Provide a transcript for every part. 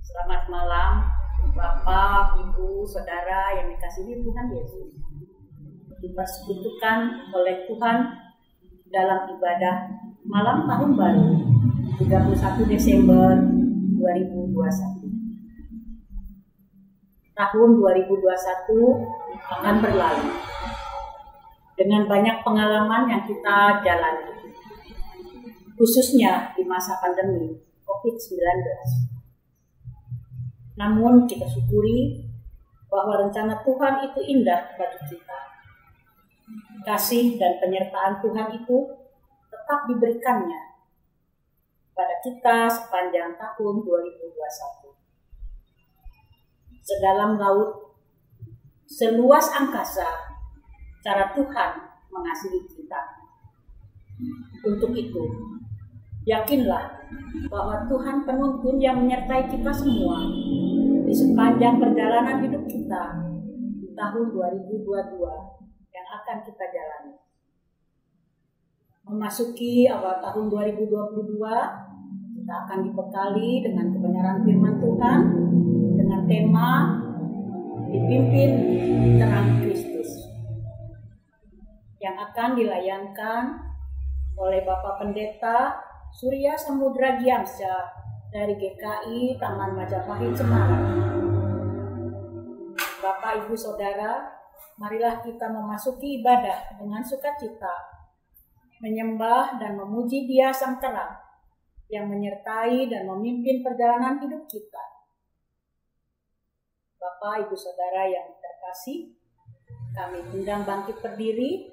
Selamat malam, Bapak, Ibu, Saudara yang dikasihi Tuhan Yesus. Dipersekutukan oleh Tuhan dalam ibadah malam tahun baru 31 Desember 2021. Tahun 2021 akan berlalu dengan banyak pengalaman yang kita jalani, khususnya di masa pandemi COVID-19. Namun kita syukuri bahwa rencana Tuhan itu indah bagi kita. Kasih dan penyertaan Tuhan itu tetap diberikannya pada kita sepanjang tahun 2021. Sedalam laut, seluas angkasa, cara Tuhan mengasihi kita. Untuk itu, yakinlah bahwa Tuhan penuntun yang menyertai kita semua di sepanjang perjalanan hidup kita di tahun 2022 yang akan kita jalani. Memasuki awal tahun 2022, kita akan dibekali dengan kebenaran firman Tuhan dengan tema dipimpin terang Kristus yang akan dilayankan oleh Bapak Pendeta Surya Samudra Giamsyah dari GKI Taman Majapahit Semarang. Bapak, Ibu, Saudara, marilah kita memasuki ibadah dengan sukacita, menyembah dan memuji Dia Sang Terang yang menyertai dan memimpin perjalanan hidup kita. Bapak, Ibu, Saudara yang terkasih, kami undang bangkit berdiri.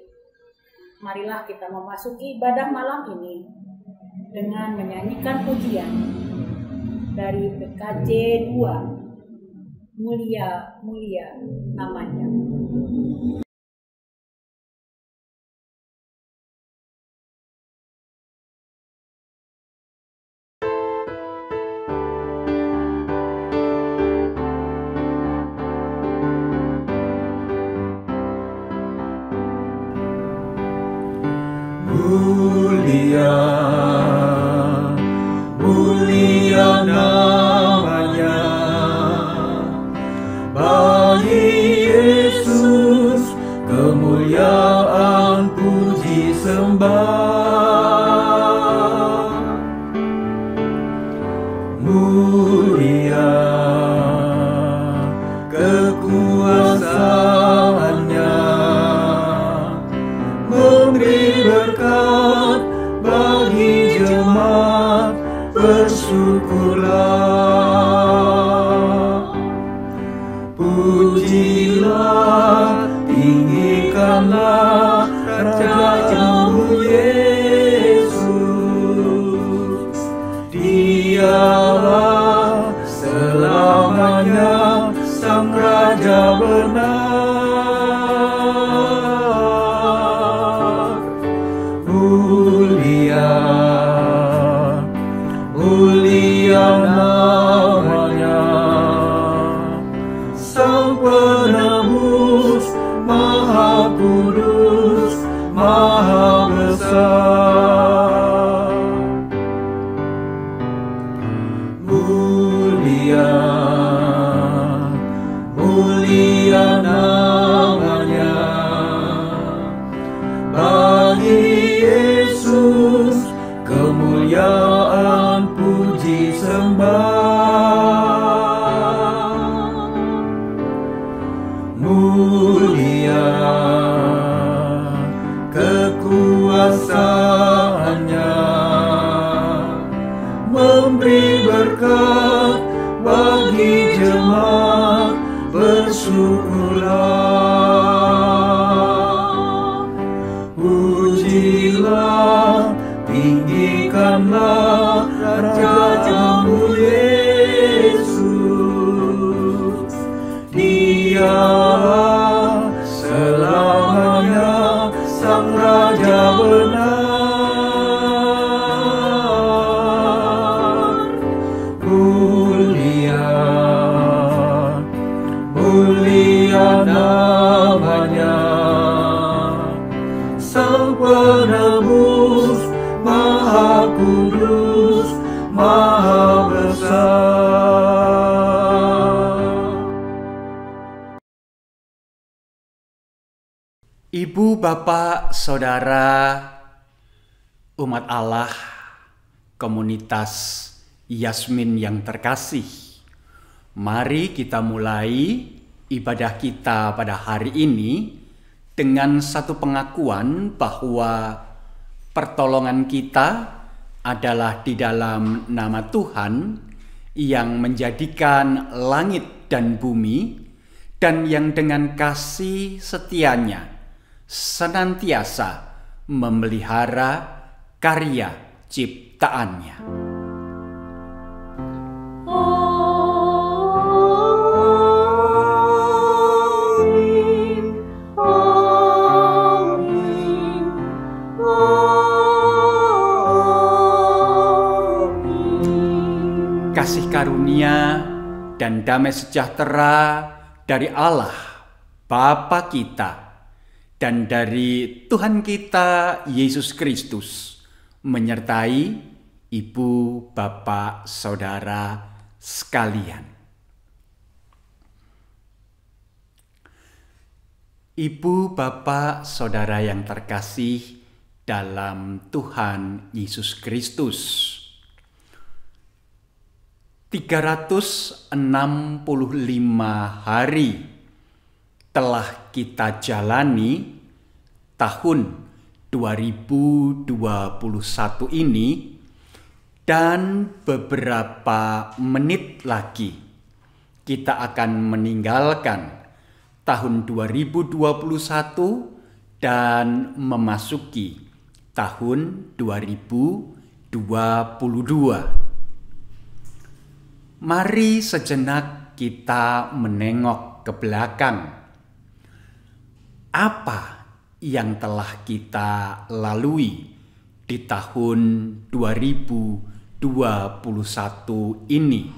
Marilah kita memasuki ibadah malam ini dengan menyanyikan pujian dari PKJ 2, Mulia Mulia Namanya. Mulia, mulia namanya, bagi Yesus kemuliaan puji sembah. Mulia kekuasaannya, memberi berkat bagi jemaat, bersyukurlah. Pujilah, tinggikanlah Raja-Mu Yesus. Dialah selamanya Sang Raja benar. Mulia, mulia namanya, Sang Penebus, Maha Kudus, Maha Besar. Mulia, mulia namanya, bagi Yesus kemuliaan puji sembah. Mulia kekuasaannya, memberi berkat bagi Ibu, bapak, saudara, umat Allah, komunitas Yasmin yang terkasih, mari kita mulai ibadah kita pada hari ini dengan satu pengakuan bahwa pertolongan kita adalah di dalam nama Tuhan yang menjadikan langit dan bumi dan yang dengan kasih setianya senantiasa memelihara karya ciptaannya. Kasih karunia dan damai sejahtera dari Allah Bapa kita dan dari Tuhan kita Yesus Kristus menyertai ibu, bapak, saudara sekalian. Ibu, bapak, saudara yang terkasih dalam Tuhan Yesus Kristus, 365 hari telah kita jalani tahun 2021 ini, dan beberapa menit lagi kita akan meninggalkan tahun 2021 dan memasuki tahun 2022. Mari sejenak kita menengok ke belakang. Apa yang telah kita lalui di tahun 2021 ini?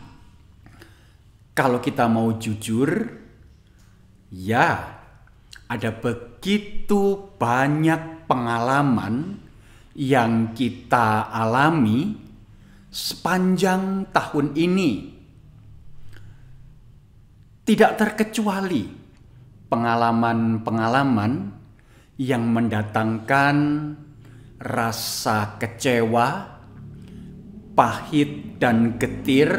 Kalau kita mau jujur, ya, ada begitu banyak pengalaman yang kita alami sepanjang tahun ini. Tidak terkecuali pengalaman-pengalaman yang mendatangkan rasa kecewa, pahit dan getir,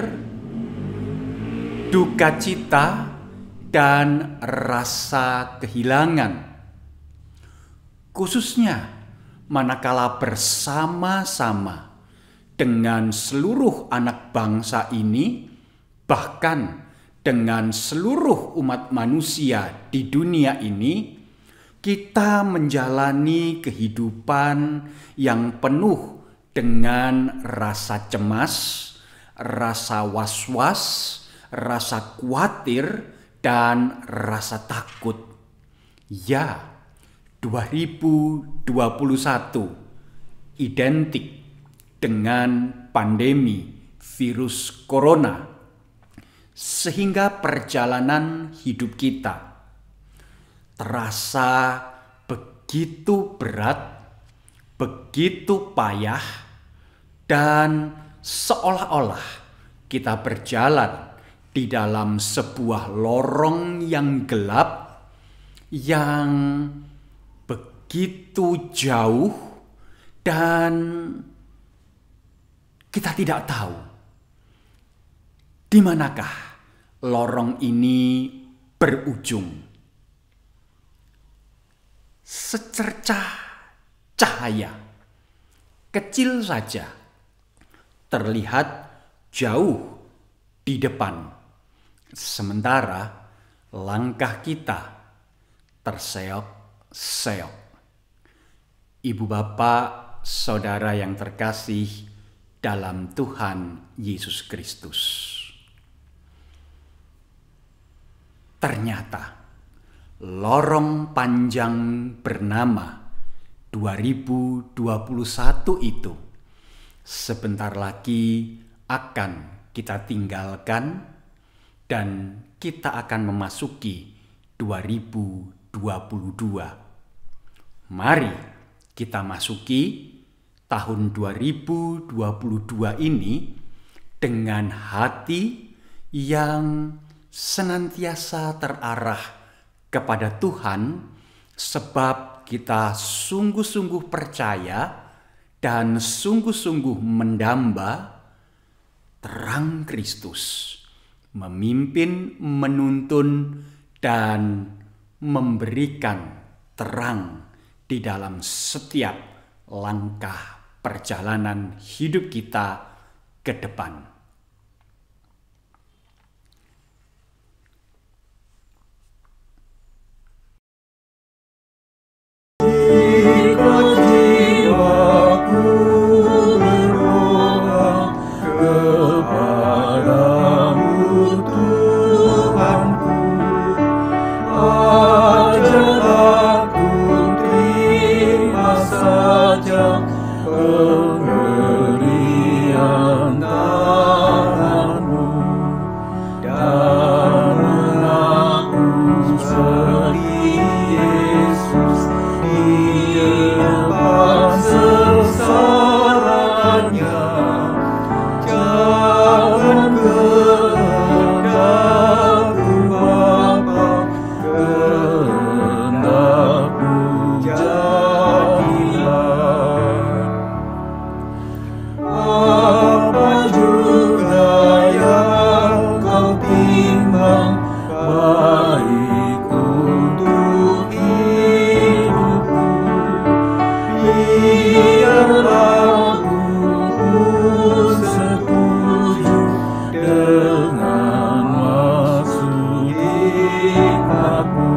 duka cita, dan rasa kehilangan. Khususnya manakala bersama-sama dengan seluruh anak bangsa ini, bahkan dengan seluruh umat manusia di dunia ini, kita menjalani kehidupan yang penuh dengan rasa cemas, rasa was-was, rasa khawatir, dan rasa takut. Ya, 2021 identik dengan pandemi virus corona, sehingga perjalanan hidup kita terasa begitu berat, begitu payah, dan seolah-olah kita berjalan di dalam sebuah lorong yang gelap, yang begitu jauh, dan kita tidak tahu di manakah lorong ini berujung. Secercah cahaya kecil saja terlihat jauh di depan, sementara langkah kita terseok-seok. Ibu, bapak, saudara yang terkasih dalam Tuhan Yesus Kristus, ternyata lorong panjang bernama 2021 itu sebentar lagi akan kita tinggalkan, dan kita akan memasuki 2022. Mari kita masuki tahun 2022 ini dengan hati yang senantiasa terarah kepada Tuhan sebab kita sungguh-sungguh percaya dan sungguh-sungguh mendamba terang Kristus, memimpin, menuntun, dan memberikan terang di dalam setiap langkah perjalanan hidup kita ke depan. Jika jiwaku berdoa kepadamu Tuhanku, ajar aku terima saja pemberian tanganmu, dan aku seperti Yesus di depan sengsaranya. Jangan kehendakku Bapa, kehendakmu jadilah. Apa juga yang kau timbang baik untuk hidupku, biarlah aku setuju dengan maksud hikmatmu,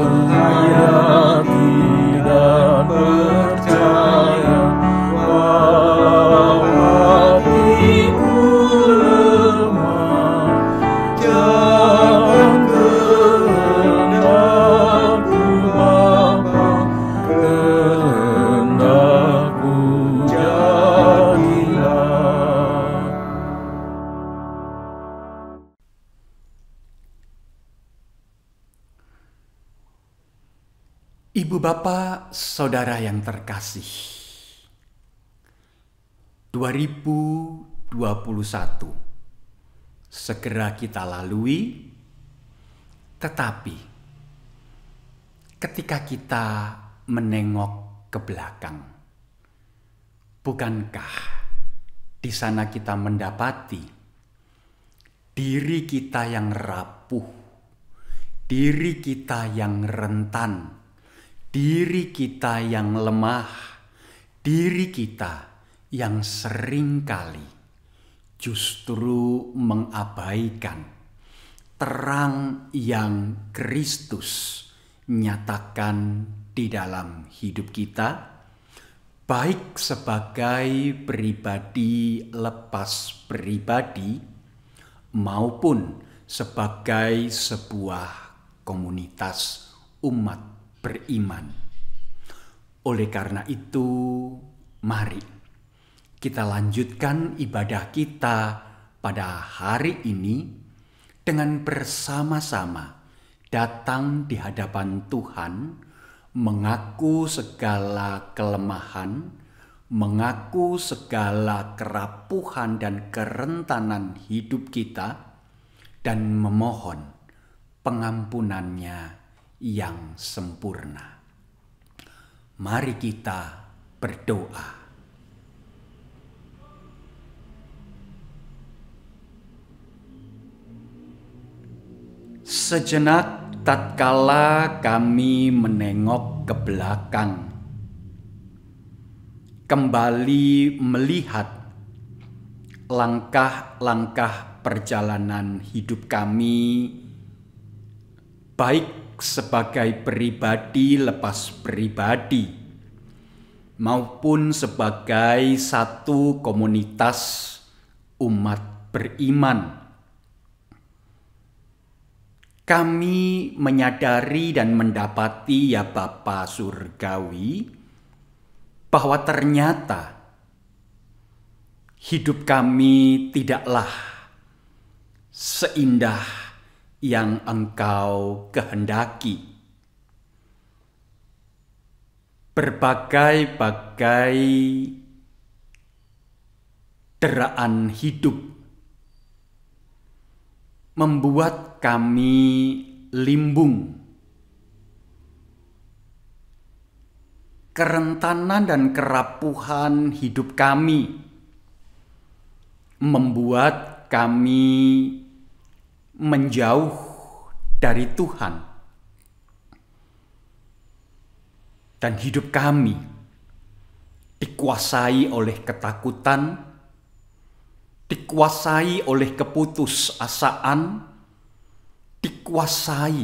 menghayati dan percaya walau hatiku lemah. Jangan kehendakku Bapa, kehendakmu jadilah. Ibu bapak, saudara yang terkasih, 2021 segera kita lalui, tetapi ketika kita menengok ke belakang, bukankah di sana kita mendapati diri kita yang rapuh, diri kita yang rentan, diri kita yang lemah, diri kita yang seringkali justru mengabaikan terang yang Kristus nyatakan di dalam hidup kita, baik sebagai pribadi lepas pribadi maupun sebagai sebuah komunitas umat beriman. Oleh karena itu, mari kita lanjutkan ibadah kita pada hari ini dengan bersama-sama datang di hadapan Tuhan, mengaku segala kelemahan, mengaku segala kerapuhan dan kerentanan hidup kita, dan memohon pengampunannya yang sempurna. Mari kita berdoa. Sejenak tatkala kami menengok ke belakang, kembali melihat langkah-langkah perjalanan hidup kami, baik sebagai pribadi lepas pribadi maupun sebagai satu komunitas umat beriman. Kami menyadari dan mendapati, ya Bapa Surgawi, bahwa ternyata hidup kami tidaklah seindah yang Engkau kehendaki. Berbagai-bagai deraan hidup membuat kami limbung kerentanan dan kerapuhan hidup kami membuat kami menjauh dari Tuhan. Dan hidup kami dikuasai oleh ketakutan, dikuasai oleh keputusasaan, dikuasai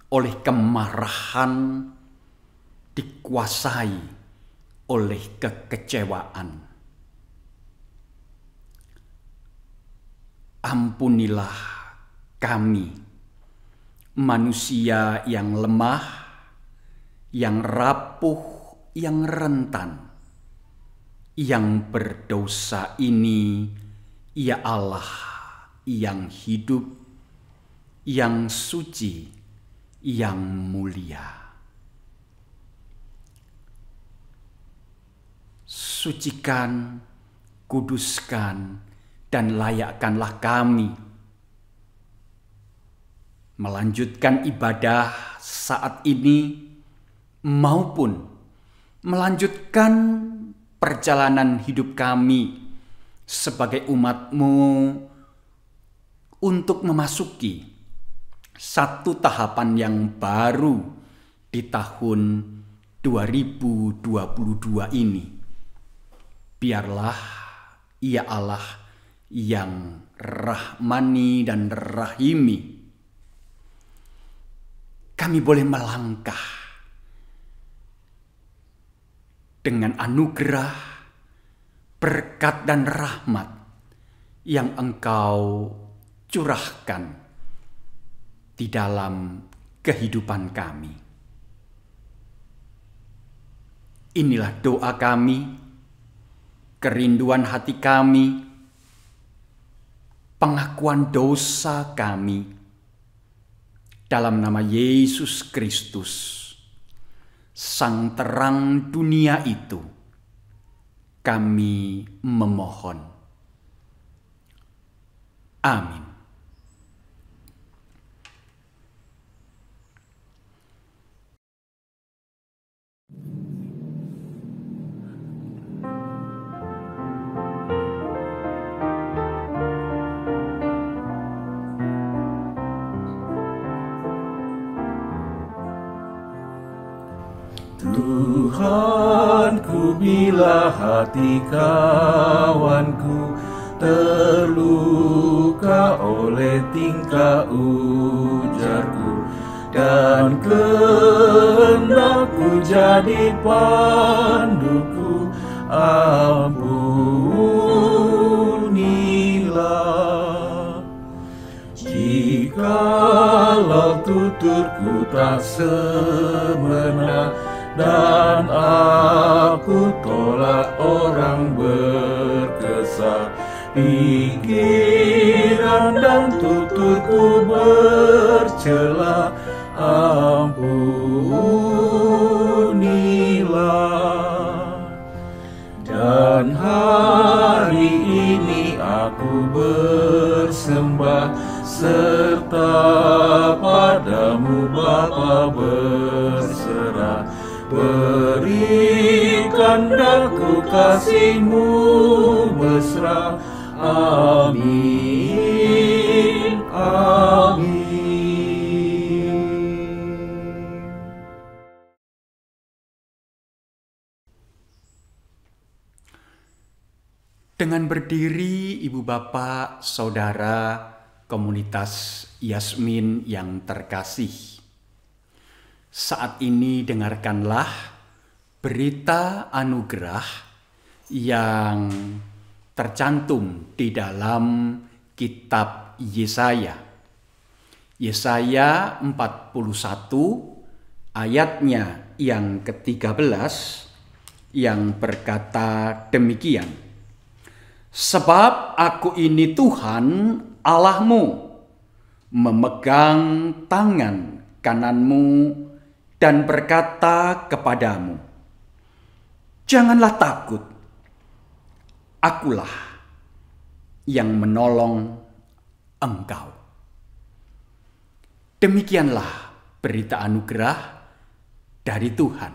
oleh kemarahan, dikuasai oleh kekecewaan. Ampunilah kami, manusia yang lemah, yang rapuh, yang rentan, yang berdosa ini, ya Allah yang hidup, yang suci, yang mulia. Sucikan, kuduskan, dan layakkanlah kami melanjutkan ibadah saat ini maupun melanjutkan perjalanan hidup kami sebagai umat-Mu untuk memasuki satu tahapan yang baru di tahun 2022 ini. Biarlah ya Allah yang rahmani dan rahimi, kami boleh melangkah dengan anugerah, berkat dan rahmat yang Engkau curahkan di dalam kehidupan kami. Inilah doa kami, kerinduan hati kami, pengakuan dosa kami. Dalam nama Yesus Kristus, Sang terang dunia itu, kami memohon. Amin. Tuhanku, bila hati kawanku terluka oleh tingkah ujarku, dan kehendakku jadi panduku, ampunilah. Jikalau tuturku tak semena dan aku tolak orang berkesah, pikiran dan tuturku bercela, ampunilah. Dan hari ini aku bersembah serta padamu Bapa berserah, berikan daku kasih-Mu mesra. Amin, amin. Dengan berdiri, Ibu Bapak, Saudara, komunitas Yasmin yang terkasih, saat ini dengarkanlah berita anugerah yang tercantum di dalam kitab Yesaya. Yesaya 41 ayatnya yang ke-13 yang berkata demikian. Sebab aku ini Tuhan Allahmu, memegang tangan kananmu dan berkata kepadamu, janganlah takut, akulah yang menolong engkau. Demikianlah berita anugerah dari Tuhan.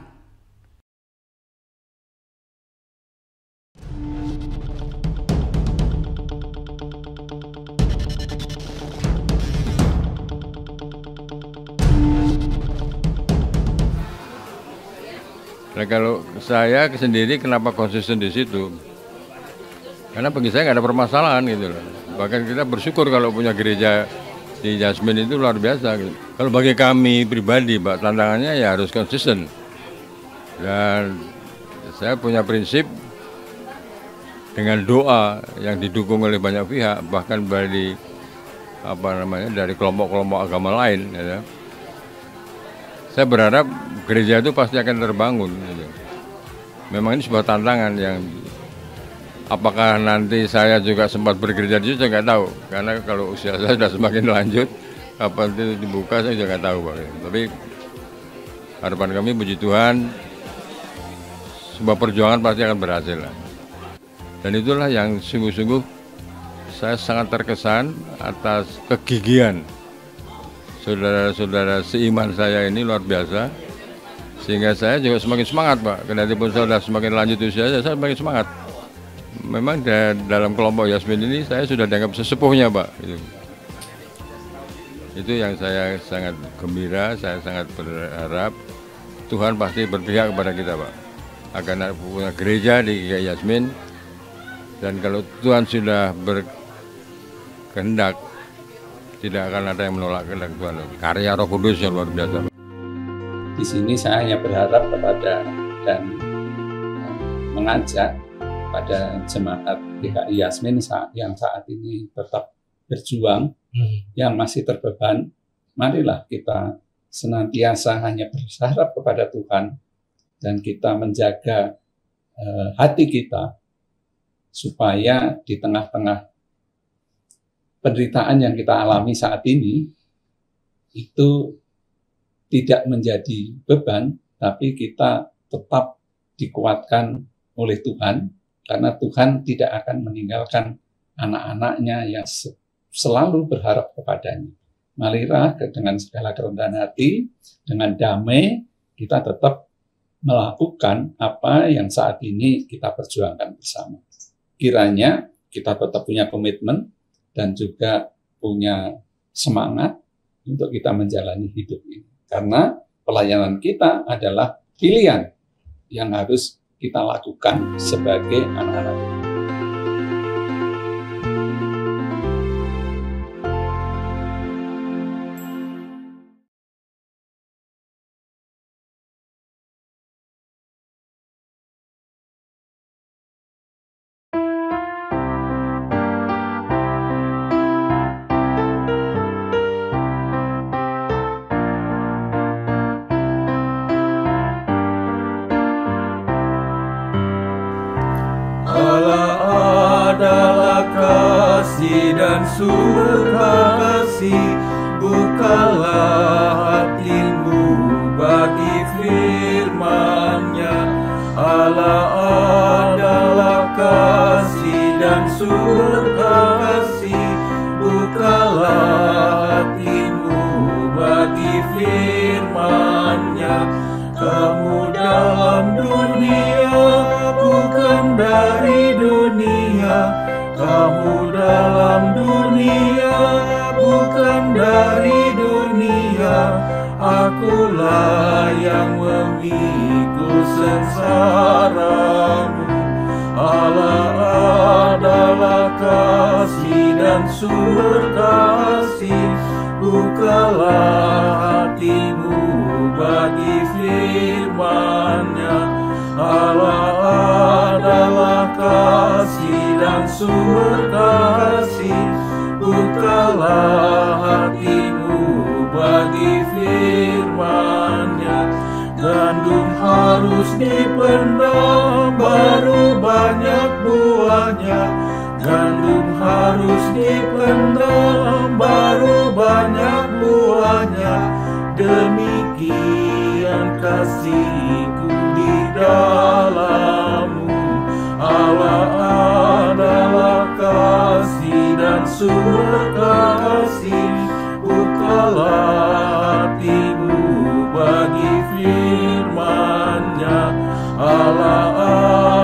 Nah, kalau saya sendiri kenapa konsisten di situ? Karena bagi saya nggak ada permasalahan gitu loh. Bahkan kita bersyukur kalau punya gereja di Yasmin itu luar biasa gitu. Kalau bagi kami pribadi, Pak, tantangannya ya harus konsisten. Dan saya punya prinsip dengan doa yang didukung oleh banyak pihak, bahkan dari dari kelompok-kelompok agama lain. Ya. Saya berharap gereja itu pasti akan terbangun. Gitu. Memang ini sebuah tantangan yang apakah nanti saya juga sempat bergereja di situ, saya nggak tahu. Karena kalau usia saya sudah semakin lanjut, kapan itu dibuka saya juga nggak tahu, Pak. Tapi harapan kami, puji Tuhan, sebuah perjuangan pasti akan berhasil. Dan itulah yang sungguh-sungguh saya sangat terkesan atas kegigihan saudara-saudara seiman saya ini, luar biasa. Sehingga saya juga semakin semangat, Pak. Kenapa saya sudah semakin lanjut usia, saya semakin semangat. Memang dalam kelompok Yasmin ini saya sudah dianggap sesepuhnya, Pak. Itu yang saya sangat gembira, saya sangat berharap Tuhan pasti berpihak kepada kita, Pak. Akan punya gereja di Yasmin. Dan kalau Tuhan sudah berkehendak, tidak akan ada yang menolak kehendak Tuhan. Karya Roh Kudus yang luar biasa. Di sini saya hanya berharap kepada dan mengajak pada jemaat GKI Yasmin yang saat ini tetap berjuang, yang masih terbeban, marilah kita senantiasa hanya berharap kepada Tuhan dan kita menjaga hati kita supaya di tengah-tengah penderitaan yang kita alami saat ini itu tidak menjadi beban, tapi kita tetap dikuatkan oleh Tuhan, karena Tuhan tidak akan meninggalkan anak-anaknya yang selalu berharap kepadanya. Marilah dengan segala kerendahan hati, dengan damai, kita tetap melakukan apa yang saat ini kita perjuangkan bersama. Kiranya kita tetap punya komitmen dan juga punya semangat untuk kita menjalani hidup ini. Karena pelayanan kita adalah pilihan yang harus kita lakukan sebagai anak-anak Tuhan. Allah adalah kasih dan surga kasih, bukalah hatimu bagi firman-Nya. Allah adalah kasih dan surga kasih, bukalah hatimu bagi firman-Nya. Kamu dalam dunia, bukan dari dunia. Kamu dalam dunia, bukan dari dunia. Akulah yang memikul sengsaramu. Allah adalah kasih dan surga kasih, bukalah hatimu bagi firman-Nya. Allah adalah kasih dan surga kasih, bukalah hatimu bagi firman-Nya. Gandum harus dipendam baru banyak buahnya. Gandum harus dipendam baru banyak buahnya. Demikian kasihku di dalammu. Allah adalah kasih dan surga kasih, bukalah hatimu bagi firman-Nya. Allah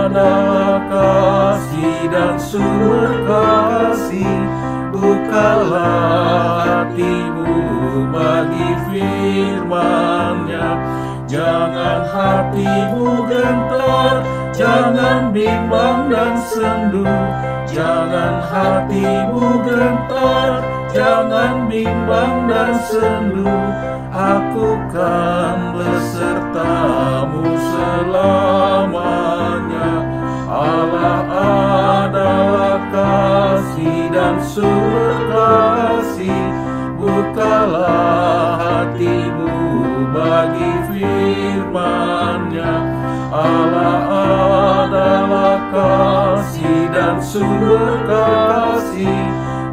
adalah kasih dan surga kasih, bukalah hatimu bagi firman-Nya. Jangan hatimu gentar, jangan bimbang dan sendu. Jangan hatimu gentar, jangan bimbang dan sendu. Aku kan besertamu selamanya. Allah adalah kasih dan sumber kasih. Bukalah hatimu bagi firman-Nya. Allah adalah kasih dan sumber kasih.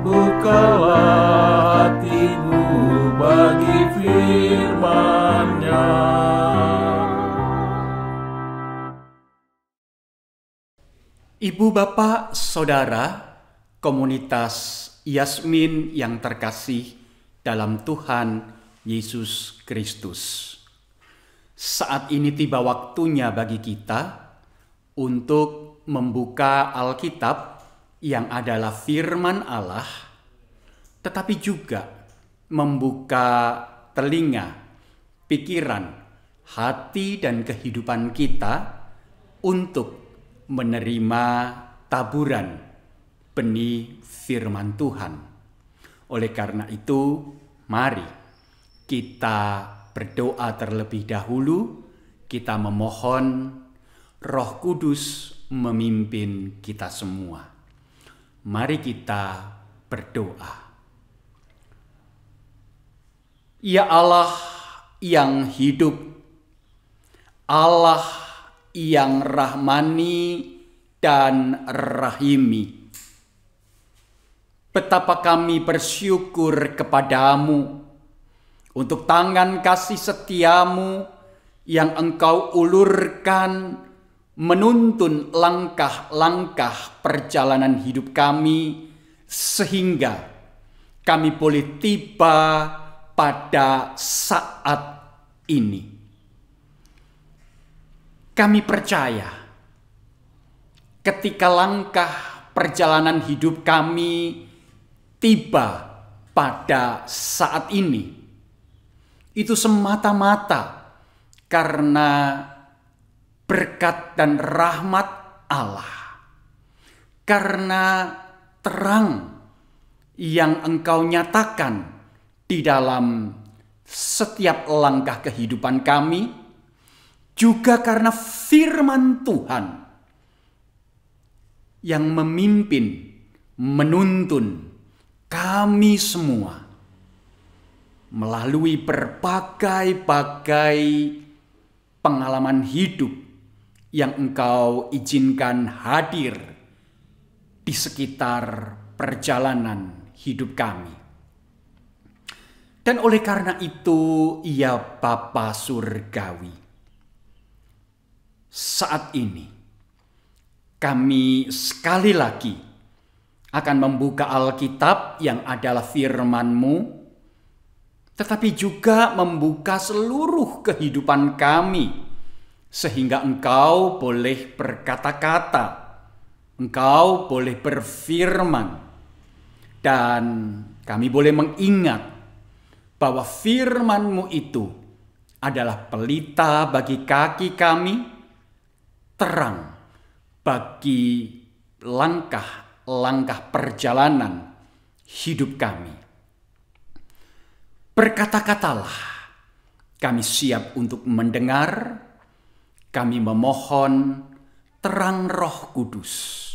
Bukalah hatimu bagi firman-Nya. Ibu, bapak, saudara, komunitas Yasmin yang terkasih dalam Tuhan Yesus Kristus. Saat ini tiba waktunya bagi kita untuk membuka Alkitab yang adalah firman Allah, tetapi juga membuka telinga, pikiran, hati, dan kehidupan kita untuk menerima taburan benih firman Tuhan. Oleh karena itu, mari kita berdoa terlebih dahulu. Kita memohon Roh Kudus memimpin kita semua. Mari kita berdoa. Ya Allah yang hidup, Allah yang rahmani dan rahimi, betapa kami bersyukur kepadamu untuk tangan kasih setiamu yang Engkau ulurkan menuntun langkah-langkah perjalanan hidup kami, sehingga kami boleh tiba pada saat ini. Kami percaya ketika langkah perjalanan hidup kami tiba pada saat ini, itu semata-mata karena berkat dan rahmat Allah, karena terang yang Engkau nyatakan di dalam setiap langkah kehidupan kami, juga karena firman Tuhan yang memimpin, menuntun kami semua melalui berbagai-bagai pengalaman hidup yang Engkau izinkan hadir di sekitar perjalanan hidup kami. Dan oleh karena itu, ya Bapa Surgawi, saat ini kami sekali lagi akan membuka Alkitab yang adalah firman-Mu, tetapi juga membuka seluruh kehidupan kami, sehingga Engkau boleh berkata-kata, Engkau boleh berfirman, dan kami boleh mengingat bahwa firman-Mu itu adalah pelita bagi kaki kami, terang bagi langkah-langkah perjalanan hidup kami. Berkata-katalah, kami siap untuk mendengar. Kami memohon terang Roh Kudus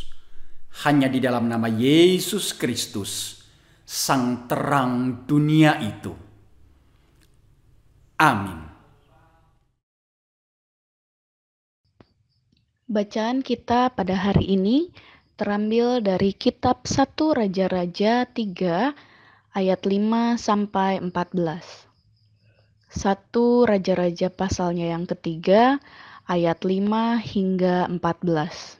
hanya di dalam nama Yesus Kristus, Sang terang dunia itu. Amin. Bacaan kita pada hari ini terambil dari kitab 1 Raja-Raja 3 ayat 5 sampai 14. 1 Raja-Raja pasalnya yang ketiga ayat 5 hingga 14.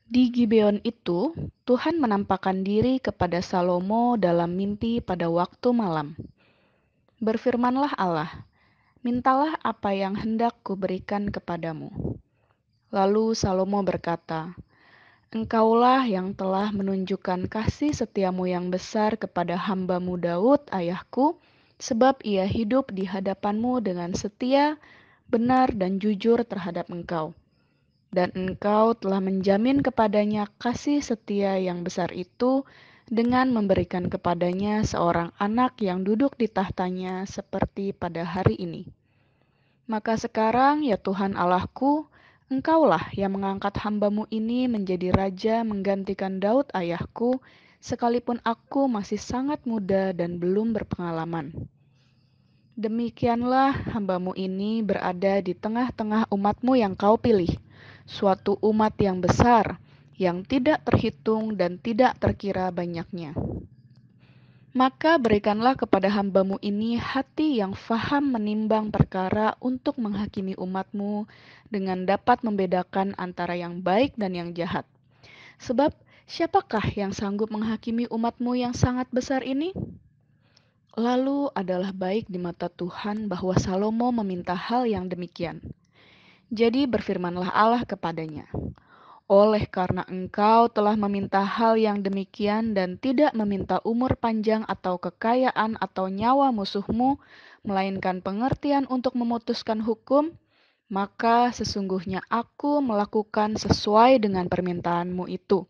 Di Gibeon itu, Tuhan menampakkan diri kepada Salomo dalam mimpi pada waktu malam. Berfirmanlah Allah, mintalah apa yang hendak kuberikan kepadamu. Lalu Salomo berkata, Engkaulah yang telah menunjukkan kasih setiamu yang besar kepada hamba-Mu Daud, ayahku, sebab ia hidup di hadapan-Mu dengan setia, benar dan jujur terhadap Engkau. Dan Engkau telah menjamin kepadanya kasih setia yang besar itu dengan memberikan kepadanya seorang anak yang duduk di tahtanya seperti pada hari ini. Maka sekarang, ya Tuhan Allahku, Engkaulah yang mengangkat hamba-Mu ini menjadi raja menggantikan Daud ayahku, sekalipun aku masih sangat muda dan belum berpengalaman. Demikianlah hamba-Mu ini berada di tengah-tengah umat-Mu yang Kau pilih, suatu umat yang besar, yang tidak terhitung dan tidak terkira banyaknya. Maka berikanlah kepada hamba-Mu ini hati yang faham menimbang perkara untuk menghakimi umat-Mu dengan dapat membedakan antara yang baik dan yang jahat. Sebab siapakah yang sanggup menghakimi umat-Mu yang sangat besar ini? Lalu adalah baik di mata Tuhan bahwa Salomo meminta hal yang demikian. Jadi berfirmanlah Allah kepadanya, oleh karena engkau telah meminta hal yang demikian dan tidak meminta umur panjang atau kekayaan atau nyawa musuhmu, melainkan pengertian untuk memutuskan hukum, maka sesungguhnya aku melakukan sesuai dengan permintaanmu itu.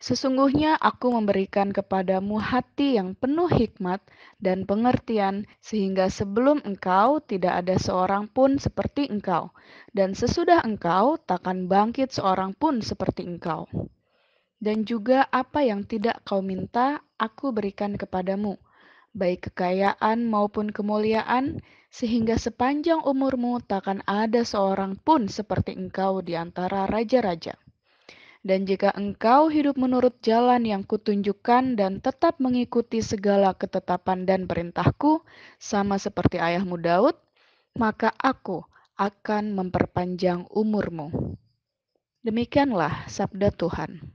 Sesungguhnya aku memberikan kepadamu hati yang penuh hikmat dan pengertian, sehingga sebelum engkau tidak ada seorang pun seperti engkau, dan sesudah engkau takkan bangkit seorang pun seperti engkau. Dan juga apa yang tidak kau minta, aku berikan kepadamu, baik kekayaan maupun kemuliaan, sehingga sepanjang umurmu takkan ada seorang pun seperti engkau di antara raja-raja. Dan jika engkau hidup menurut jalan yang kutunjukkan dan tetap mengikuti segala ketetapan dan perintahku, sama seperti ayahmu Daud, maka aku akan memperpanjang umurmu. Demikianlah sabda Tuhan.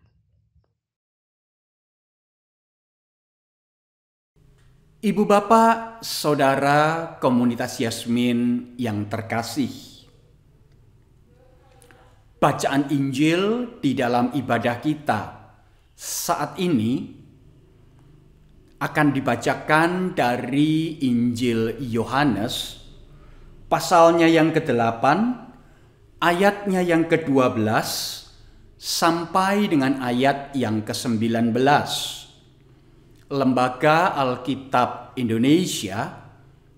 Ibu bapak, saudara komunitas Yasmin yang terkasih, bacaan Injil di dalam ibadah kita saat ini akan dibacakan dari Injil Yohanes, pasalnya yang ke-8, ayatnya yang ke-12, sampai dengan ayat yang ke-19. Lembaga Alkitab Indonesia,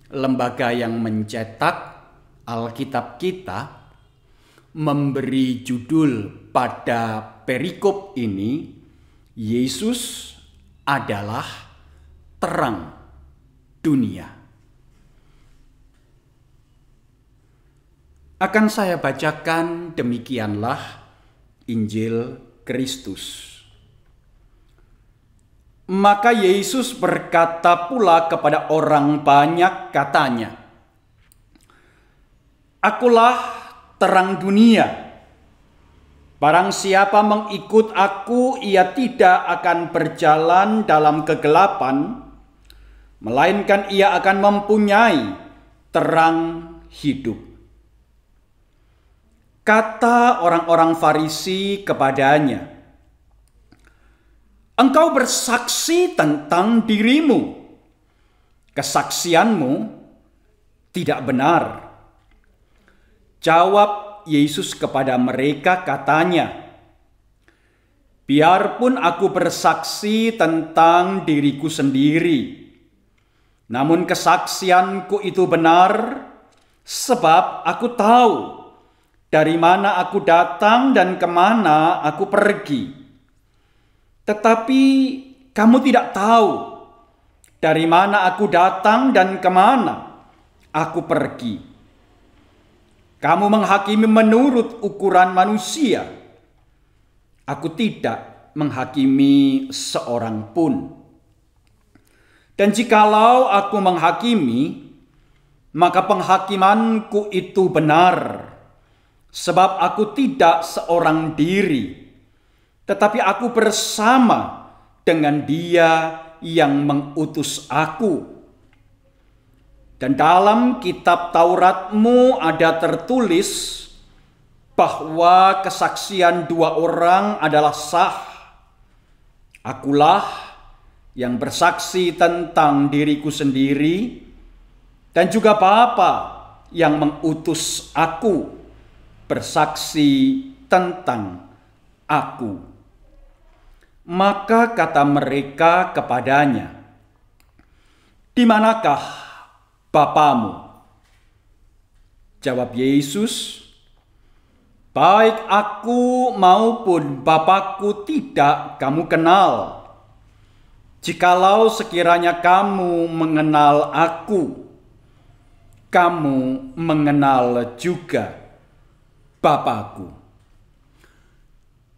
lembaga yang mencetak Alkitab kita, memberi judul pada perikop ini, Yesus adalah terang dunia. Akan saya bacakan demikianlah Injil Kristus. Maka Yesus berkata pula kepada orang banyak, katanya, "Akulah terang dunia. Barang siapa mengikut aku, ia tidak akan berjalan dalam kegelapan, melainkan ia akan mempunyai terang hidup." Kata orang-orang Farisi kepadanya, "Engkau bersaksi tentang dirimu. Kesaksianmu tidak benar." Jawab Yesus kepada mereka, katanya, "Biarpun aku bersaksi tentang diriku sendiri, namun kesaksianku itu benar, sebab aku tahu dari mana aku datang dan kemana aku pergi. Tetapi kamu tidak tahu dari mana aku datang dan kemana aku pergi. Kamu menghakimi menurut ukuran manusia. Aku tidak menghakimi seorang pun. Dan jikalau aku menghakimi, maka penghakimanku itu benar, sebab aku tidak seorang diri, tetapi aku bersama dengan Dia yang mengutus aku. Dan dalam kitab Tauratmu ada tertulis bahwa kesaksian dua orang adalah sah. Akulah yang bersaksi tentang diriku sendiri, dan juga Bapa yang mengutus aku bersaksi tentang aku. Maka kata mereka kepadanya, "Di manakah Bapamu?" Jawab Yesus, "Baik aku maupun Bapakku tidak kamu kenal. Jikalau sekiranya kamu mengenal aku, kamu mengenal juga Bapakku."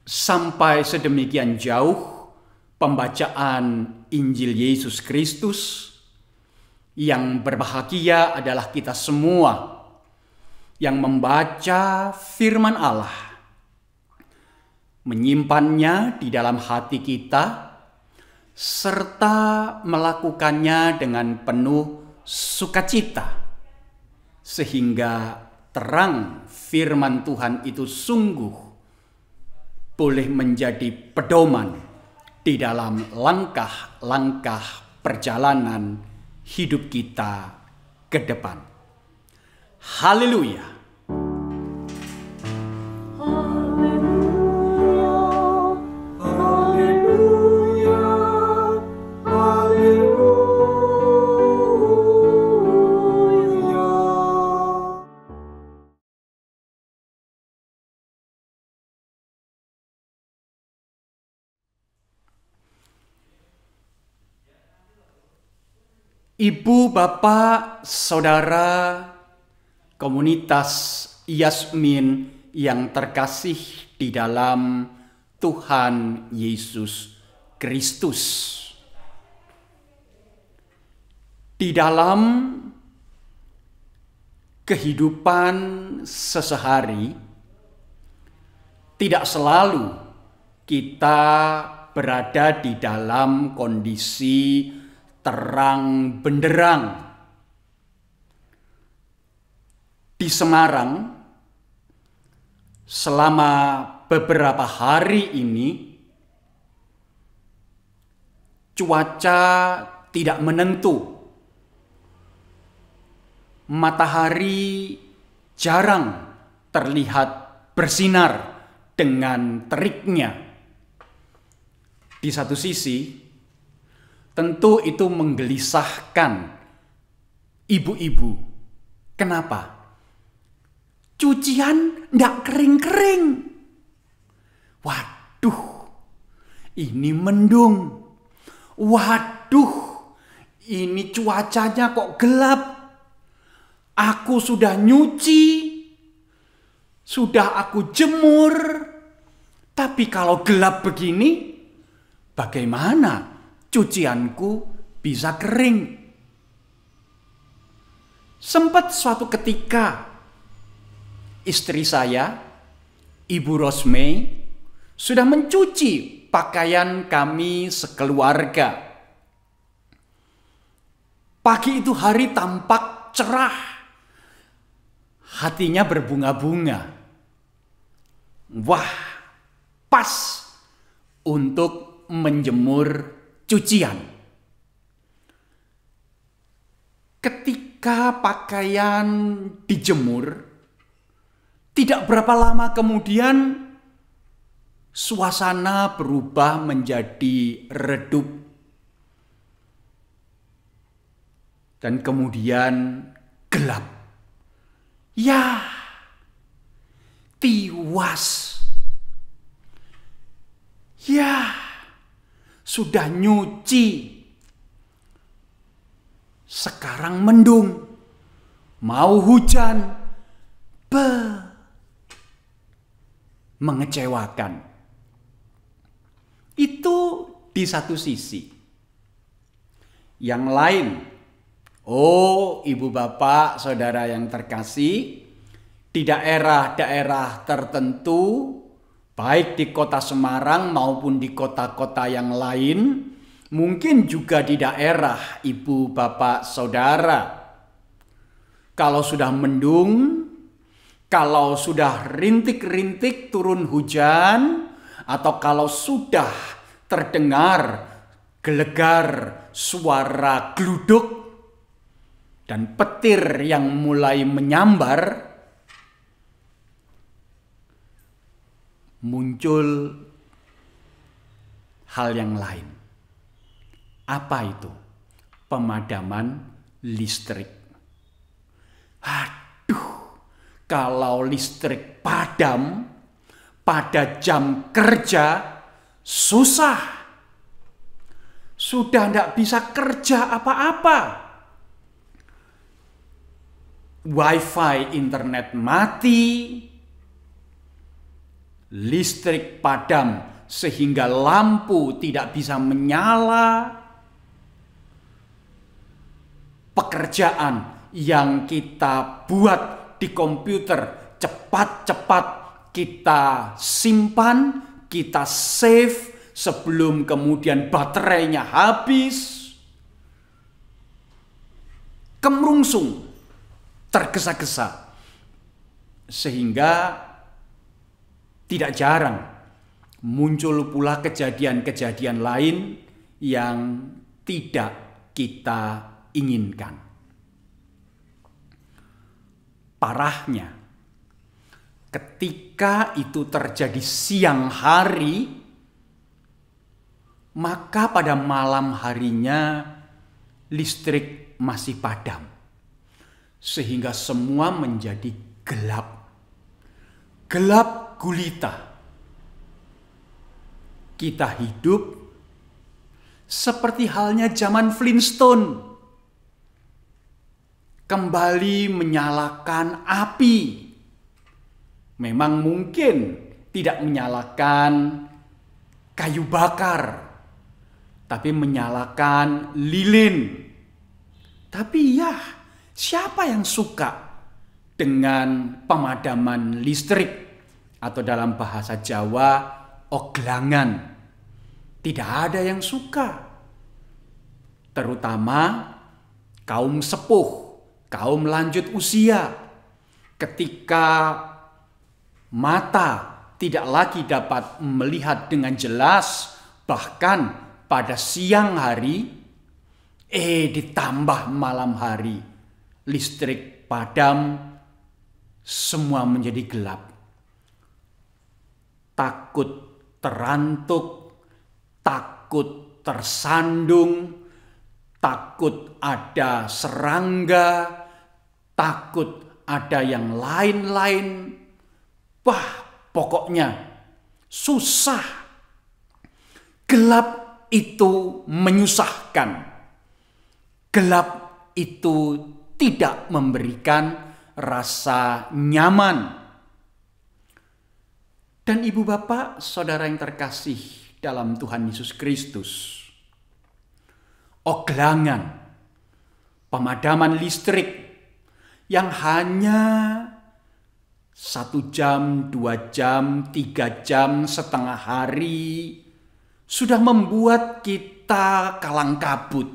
Sampai sedemikian jauh pembacaan Injil Yesus Kristus. Yang berbahagia adalah kita semua yang membaca firman Allah, menyimpannya di dalam hati kita, serta melakukannya dengan penuh sukacita, sehingga terang firman Tuhan itu sungguh boleh menjadi pedoman di dalam langkah-langkah perjalanan hidup kita ke depan. Haleluya! Ibu, bapak, saudara, komunitas Yasmin yang terkasih di dalam Tuhan Yesus Kristus. Di dalam kehidupan sehari-hari, tidak selalu kita berada di dalam kondisi terang benderang. Di Semarang, selama beberapa hari ini, cuaca tidak menentu. Matahari jarang terlihat bersinar dengan teriknya. Di satu sisi, tentu itu menggelisahkan ibu-ibu. Kenapa? Cucian ndak kering-kering. Waduh, ini mendung. Waduh, ini cuacanya kok gelap. Aku sudah nyuci, sudah aku jemur. Tapi kalau gelap begini, bagaimana cucianku bisa kering? Sempat suatu ketika istri saya, Ibu Rosme, sudah mencuci pakaian kami sekeluarga. Pagi itu hari tampak cerah, hatinya berbunga-bunga. Wah, pas untuk menjemur cucian. Ketika pakaian dijemur, tidak berapa lama kemudian suasana berubah menjadi redup. Dan kemudian gelap. Ya, tiwas. Ya, sudah nyuci. Sekarang mendung. Mau hujan. Mengecewakan. Itu di satu sisi. Yang lain, oh ibu bapak saudara yang terkasih, di daerah-daerah tertentu, baik di kota Semarang maupun di kota-kota yang lain, mungkin juga di daerah ibu bapak saudara, kalau sudah mendung, kalau sudah rintik-rintik turun hujan, atau kalau sudah terdengar gelegar suara gluduk dan petir yang mulai menyambar, muncul hal yang lain. Apa itu? Pemadaman listrik. Aduh, kalau listrik padam pada jam kerja, susah. Sudah tidak bisa kerja apa-apa. Wifi internet mati, listrik padam sehingga lampu tidak bisa menyala. Pekerjaan yang kita buat di komputer cepat-cepat kita simpan, kita save sebelum kemudian baterainya habis. Kemerungsung, tergesa-gesa. Sehingga tidak jarang muncul pula kejadian-kejadian lain yang tidak kita inginkan. Parahnya, ketika itu terjadi siang hari, maka pada malam harinya listrik masih padam. Sehingga semua menjadi gelap. Gelap gulita. Kita hidup seperti halnya zaman Flintstone. Kembali menyalakan api. Memang mungkin tidak menyalakan kayu bakar, tapi menyalakan lilin. Tapi ya, siapa yang suka dengan pemadaman listrik atau dalam bahasa Jawa oglangan? Tidak ada yang suka. Terutama kaum sepuh, kaum lanjut usia, ketika mata tidak lagi dapat melihat dengan jelas, bahkan pada siang hari, ditambah malam hari, listrik padam, semua menjadi gelap. Takut terantuk, takut tersandung, takut ada serangga, takut ada yang lain-lain. Wah, pokoknya susah. Gelap itu menyusahkan. Gelap itu tidak memberikan rasa nyaman. Dan ibu bapak, saudara yang terkasih dalam Tuhan Yesus Kristus, oglangan, pemadaman listrik yang hanya 1 jam, 2 jam, 3 jam, setengah hari sudah membuat kita kalang kabut,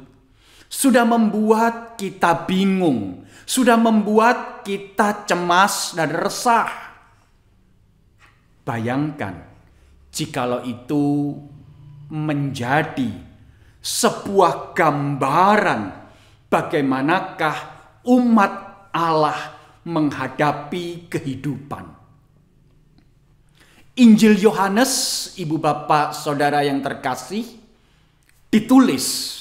sudah membuat kita bingung, sudah membuat kita cemas dan resah. Bayangkan jikalau itu menjadi sebuah gambaran bagaimanakah umat Allah menghadapi kehidupan. Injil Yohanes, ibu bapak saudara yang terkasih, ditulis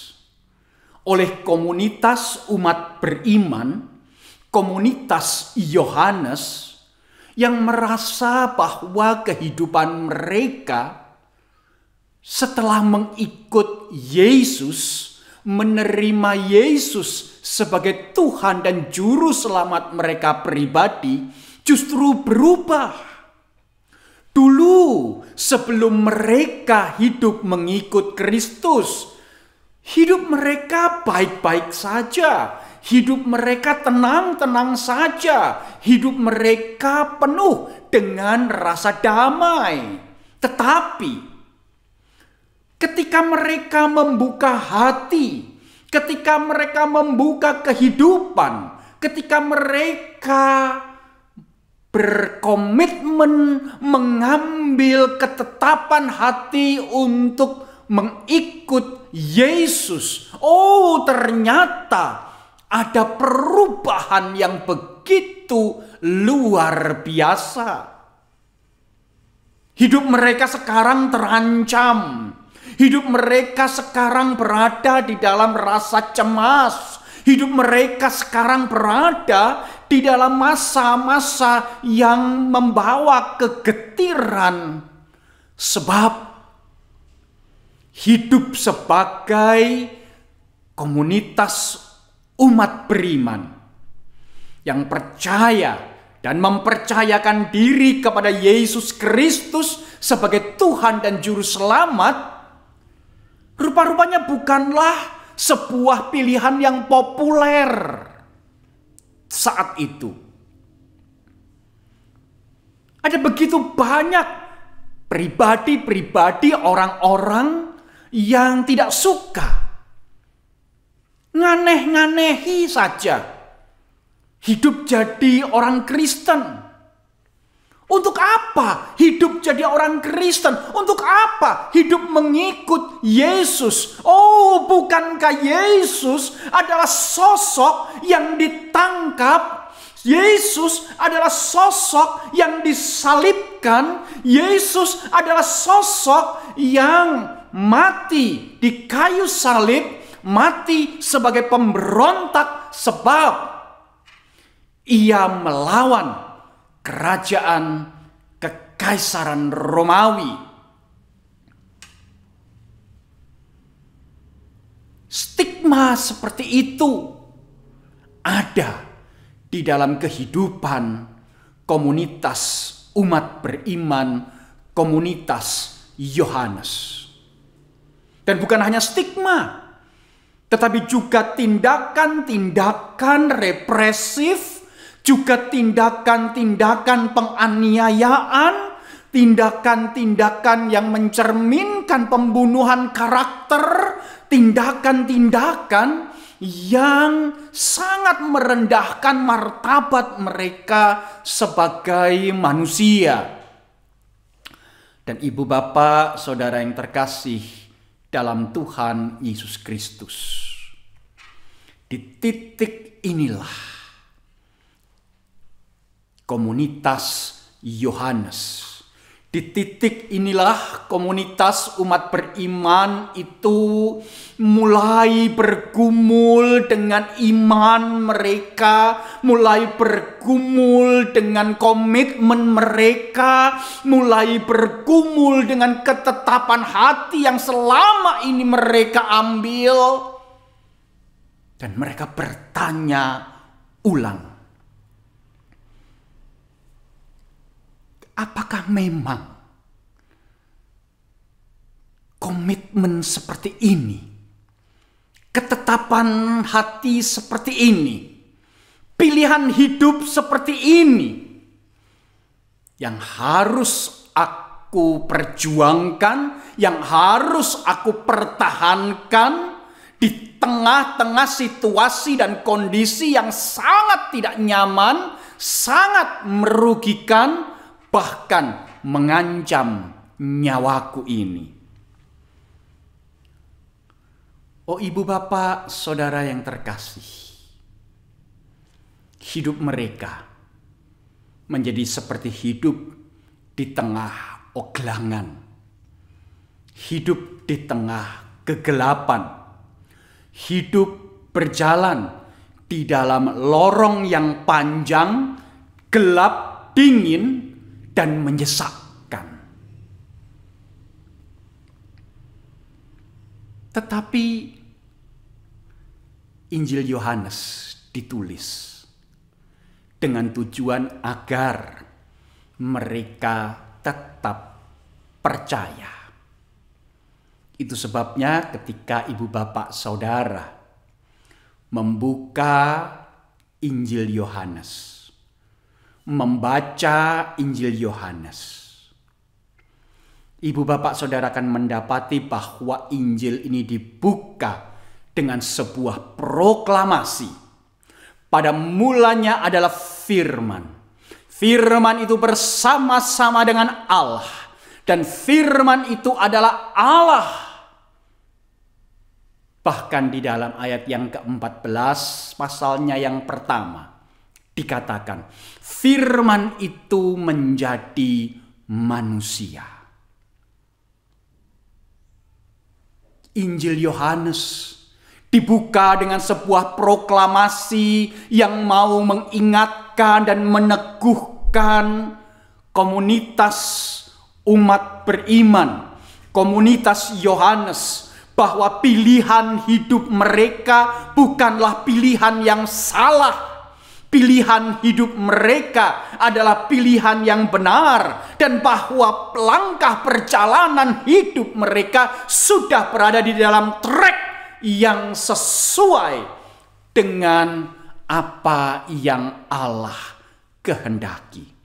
oleh komunitas umat beriman, komunitas Yohanes, yang merasa bahwa kehidupan mereka setelah mengikut Yesus, menerima Yesus sebagai Tuhan dan Juru Selamat mereka pribadi, justru berubah. Dulu sebelum mereka hidup mengikut Kristus, hidup mereka baik-baik saja. Hidup mereka tenang-tenang saja. Hidup mereka penuh dengan rasa damai. Tetapi ketika mereka membuka hati, ketika mereka membuka kehidupan, ketika mereka berkomitmen mengambil ketetapan hati untuk mengikut Yesus, ternyata ada perubahan yang begitu luar biasa. Hidup mereka sekarang terancam. Hidup mereka sekarang berada di dalam rasa cemas. Hidup mereka sekarang berada di dalam masa-masa yang membawa kegetiran. Sebab hidup sebagai komunitas umat beriman yang percaya dan mempercayakan diri kepada Yesus Kristus sebagai Tuhan dan Juru Selamat, rupa-rupanya bukanlah sebuah pilihan yang populer saat itu. Ada begitu banyak pribadi-pribadi, orang-orang yang tidak suka, nganeh-nganehi saja hidup jadi orang Kristen. Untuk apa hidup jadi orang Kristen? Untuk apa hidup mengikut Yesus? Oh, bukankah Yesus adalah sosok yang ditangkap? Yesus adalah sosok yang disalibkan. Yesus adalah sosok yang mati di kayu salib, mati sebagai pemberontak sebab ia melawan kerajaan kekaisaran Romawi. Stigma seperti itu ada di dalam kehidupan komunitas umat beriman, komunitas Yohanes. Dan bukan hanya stigma, tetapi juga tindakan-tindakan represif, juga tindakan-tindakan penganiayaan, tindakan-tindakan yang mencerminkan pembunuhan karakter, tindakan-tindakan yang sangat merendahkan martabat mereka sebagai manusia. Dan ibu bapak, saudara yang terkasih dalam Tuhan Yesus Kristus, di titik inilah komunitas Yohanes. Di titik inilah komunitas umat beriman itu mulai bergumul dengan iman mereka, mulai bergumul dengan komitmen mereka, mulai bergumul dengan ketetapan hati yang selama ini mereka ambil. Dan mereka bertanya ulang, apakah memang komitmen seperti ini, ketetapan hati seperti ini, pilihan hidup seperti ini yang harus aku perjuangkan, yang harus aku pertahankan di tengah-tengah situasi dan kondisi yang sangat tidak nyaman, sangat merugikan, bahkan mengancam nyawaku ini. Oh ibu bapak, saudara yang terkasih, hidup mereka menjadi seperti hidup di tengah oglangan, hidup di tengah kegelapan, hidup berjalan di dalam lorong yang panjang, gelap, dingin, dan menyesakkan. Tetapi Injil Yohanes ditulis dengan tujuan agar mereka tetap percaya. Itu sebabnya ketika ibu bapak saudara membuka Injil Yohanes, membaca Injil Yohanes, ibu bapak saudara akan mendapati bahwa Injil ini dibuka dengan sebuah proklamasi. Pada mulanya adalah firman. Firman itu bersama-sama dengan Allah. Dan firman itu adalah Allah. Bahkan di dalam ayat yang ke-14 pasalnya yang pertama dikatakan firman itu menjadi manusia. Injil Yohanes dibuka dengan sebuah proklamasi yang mau mengingatkan dan meneguhkan komunitas umat beriman, komunitas Yohanes, bahwa pilihan hidup mereka bukanlah pilihan yang salah. Pilihan hidup mereka adalah pilihan yang benar, dan bahwa langkah perjalanan hidup mereka sudah berada di dalam track yang sesuai dengan apa yang Allah kehendaki.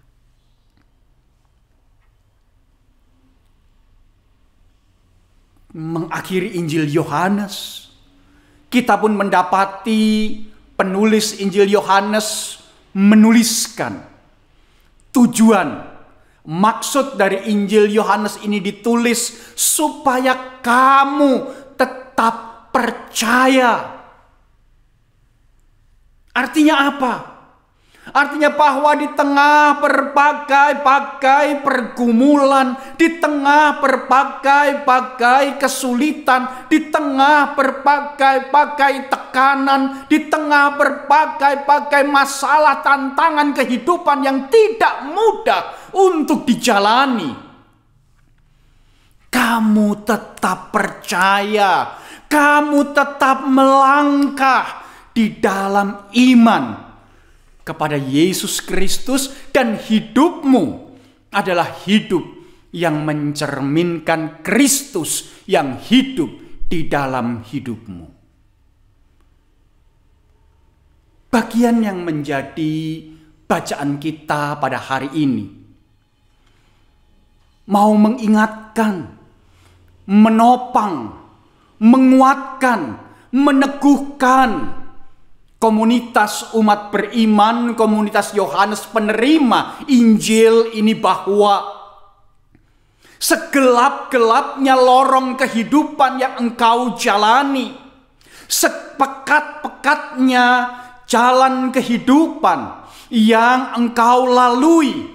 Mengakhiri Injil Yohanes, kita pun mendapati penulis Injil Yohanes menuliskan tujuan, maksud dari Injil Yohanes ini ditulis supaya kamu tetap percaya. Artinya apa? Artinya bahwa di tengah berbagai-bagai pergumulan, di tengah berbagai-bagai kesulitan, di tengah berbagai-bagai tekanan, di tengah berbagai-bagai masalah tantangan kehidupan yang tidak mudah untuk dijalani, kamu tetap percaya, kamu tetap melangkah di dalam iman kepada Yesus Kristus, dan hidupmu adalah hidup yang mencerminkan Kristus yang hidup di dalam hidupmu. Bagian yang menjadi bacaan kita pada hari ini mau mengingatkan, menopang, menguatkan, meneguhkan komunitas umat beriman, komunitas Yohanes penerima Injil ini, bahwa segelap-gelapnya lorong kehidupan yang engkau jalani, sepekat-pekatnya jalan kehidupan yang engkau lalui,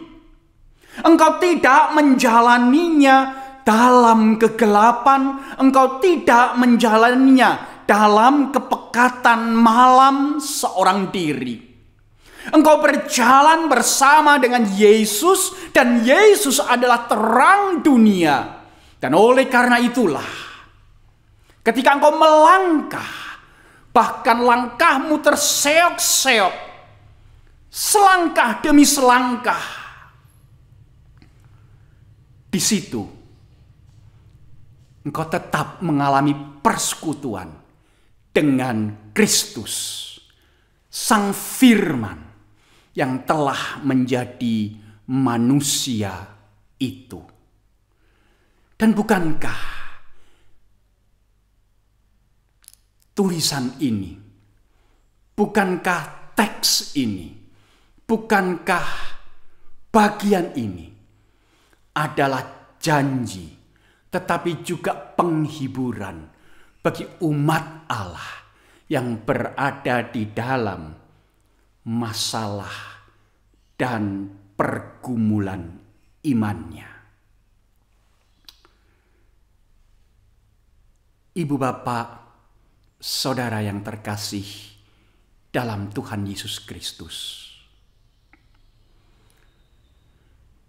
engkau tidak menjalaninya dalam kegelapan, engkau tidak menjalaninya dalam kepekatan malam seorang diri. Engkau berjalan bersama dengan Yesus, dan Yesus adalah terang dunia. Dan oleh karena itulah, ketika engkau melangkah, bahkan langkahmu terseok-seok, selangkah demi selangkah, di situ engkau tetap mengalami persekutuan dengan Kristus, Sang Firman yang telah menjadi manusia itu. Dan bukankah tulisan ini, bukankah teks ini, bukankah bagian ini adalah janji, tetapi juga penghiburan bagi umat Allah yang berada di dalam masalah dan pergumulan imannya. Ibu bapak, saudara yang terkasih dalam Tuhan Yesus Kristus,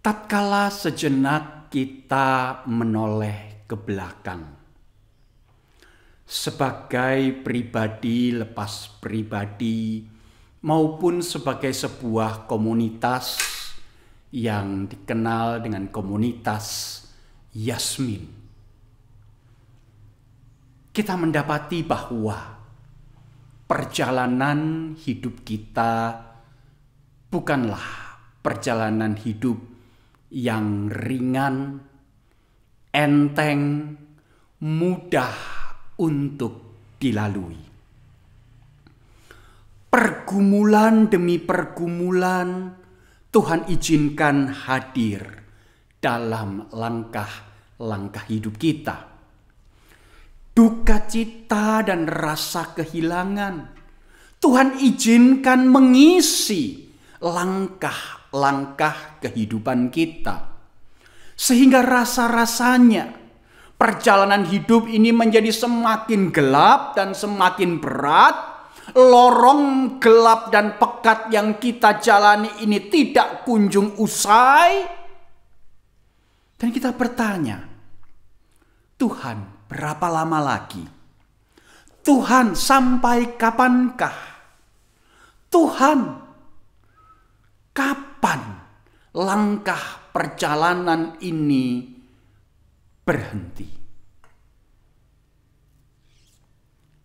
tatkala sejenak kita menoleh ke belakang, sebagai pribadi lepas pribadi maupun sebagai sebuah komunitas yang dikenal dengan komunitas Yasmin, kita mendapati bahwa perjalanan hidup kita bukanlah perjalanan hidup yang ringan, enteng, mudah untuk dilalui. Pergumulan demi pergumulan Tuhan izinkan hadir dalam langkah-langkah hidup kita. duka cita dan rasa kehilangan. Tuhan izinkan mengisi langkah-langkah kehidupan kita. Sehingga rasa-rasanya perjalanan hidup ini menjadi semakin gelap dan semakin berat. Lorong gelap dan pekat yang kita jalani ini tidak kunjung usai. Dan kita bertanya, Tuhan, berapa lama lagi? Tuhan, sampai kapankah? Tuhan, kapan langkah perjalanan ini berhenti?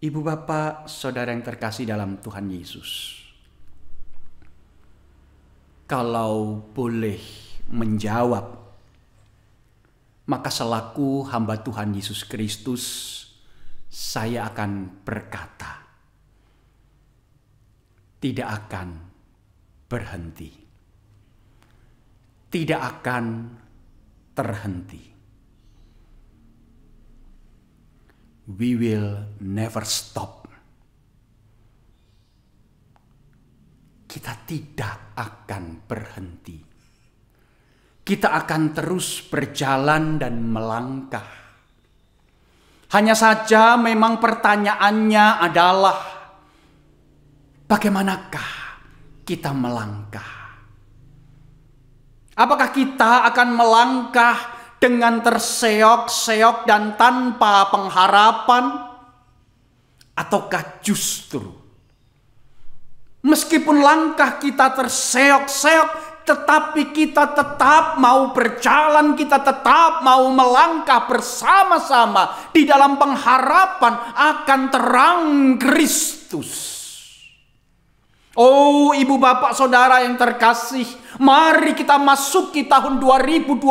Ibu, bapak, saudara yang terkasih dalam Tuhan Yesus, kalau boleh menjawab, maka selaku hamba Tuhan Yesus Kristus, saya akan berkata, tidak akan berhenti. Tidak akan terhenti. We will never stop. Kita tidak akan berhenti. Kita akan terus berjalan dan melangkah. Hanya saja memang pertanyaannya adalah, bagaimanakah kita melangkah? Apakah kita akan melangkah dengan terseok-seok dan tanpa pengharapan? Ataukah justru meskipun langkah kita terseok-seok, tetapi kita tetap mau berjalan, kita tetap mau melangkah bersama-sama di dalam pengharapan akan terang Kristus. Oh, ibu, bapak, saudara yang terkasih, mari kita masuki tahun 2022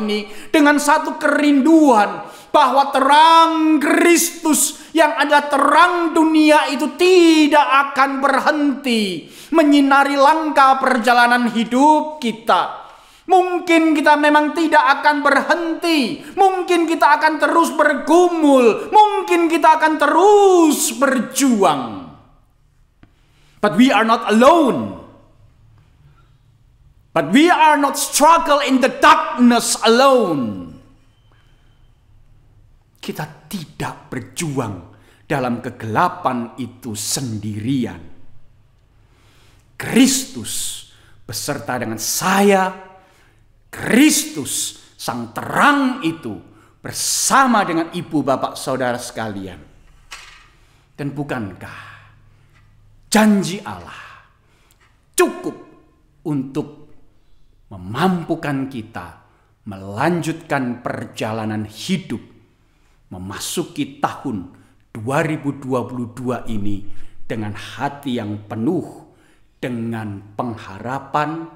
ini dengan satu kerinduan bahwa terang Kristus yang adalah terang dunia itu tidak akan berhenti menyinari langkah perjalanan hidup kita. Mungkin kita memang tidak akan berhenti, mungkin kita akan terus bergumul, mungkin kita akan terus berjuang. But we are not alone. But we are not struggle in the darkness alone. Kita tidak berjuang dalam kegelapan itu sendirian. Kristus beserta dengan saya, Kristus sang terang itu bersama dengan ibu, bapak, saudara sekalian. Dan bukankah janji Allah cukup untuk memampukan kita melanjutkan perjalanan hidup memasuki tahun 2022 ini dengan hati yang penuh dengan pengharapan,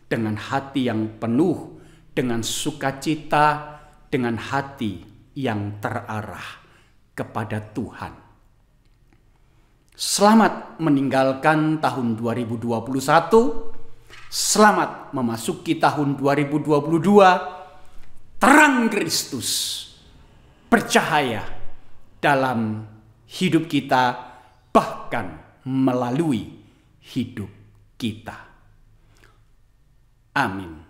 dengan hati yang penuh dengan sukacita, dengan hati yang terarah kepada Tuhan. Selamat meninggalkan tahun 2021. Selamat memasuki tahun 2022. Terang Kristus bercahaya dalam hidup kita, bahkan melalui hidup kita. Amin.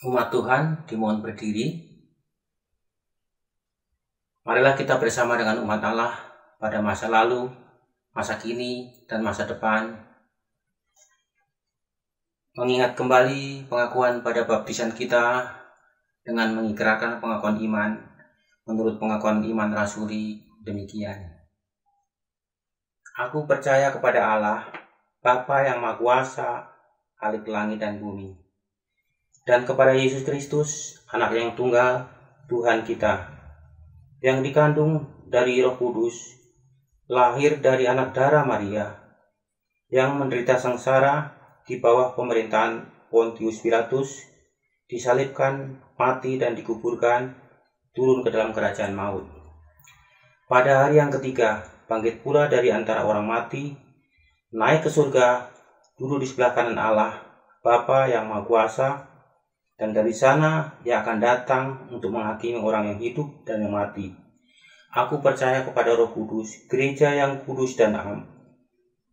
Umat Tuhan dimohon berdiri. Marilah kita bersama dengan umat Allah pada masa lalu, masa kini, dan masa depan, mengingat kembali pengakuan pada baptisan kita dengan mengikrarkan pengakuan iman menurut pengakuan iman rasuli demikian. Aku percaya kepada Allah, Bapa yang Maha Kuasa, Khalik langit dan bumi, dan kepada Yesus Kristus, Anak yang tunggal, Tuhan kita, yang dikandung dari Roh Kudus, lahir dari anak darah Maria, yang menderita sengsara di bawah pemerintahan Pontius Pilatus, disalibkan, mati dan dikuburkan, turun ke dalam kerajaan maut. Pada hari yang ketiga, bangkit pula dari antara orang mati, naik ke surga, duduk di sebelah kanan Allah, Bapa yang Maha Kuasa, dan dari sana Dia akan datang untuk menghakimi orang yang hidup dan yang mati. Aku percaya kepada Roh Kudus, gereja yang kudus dan am,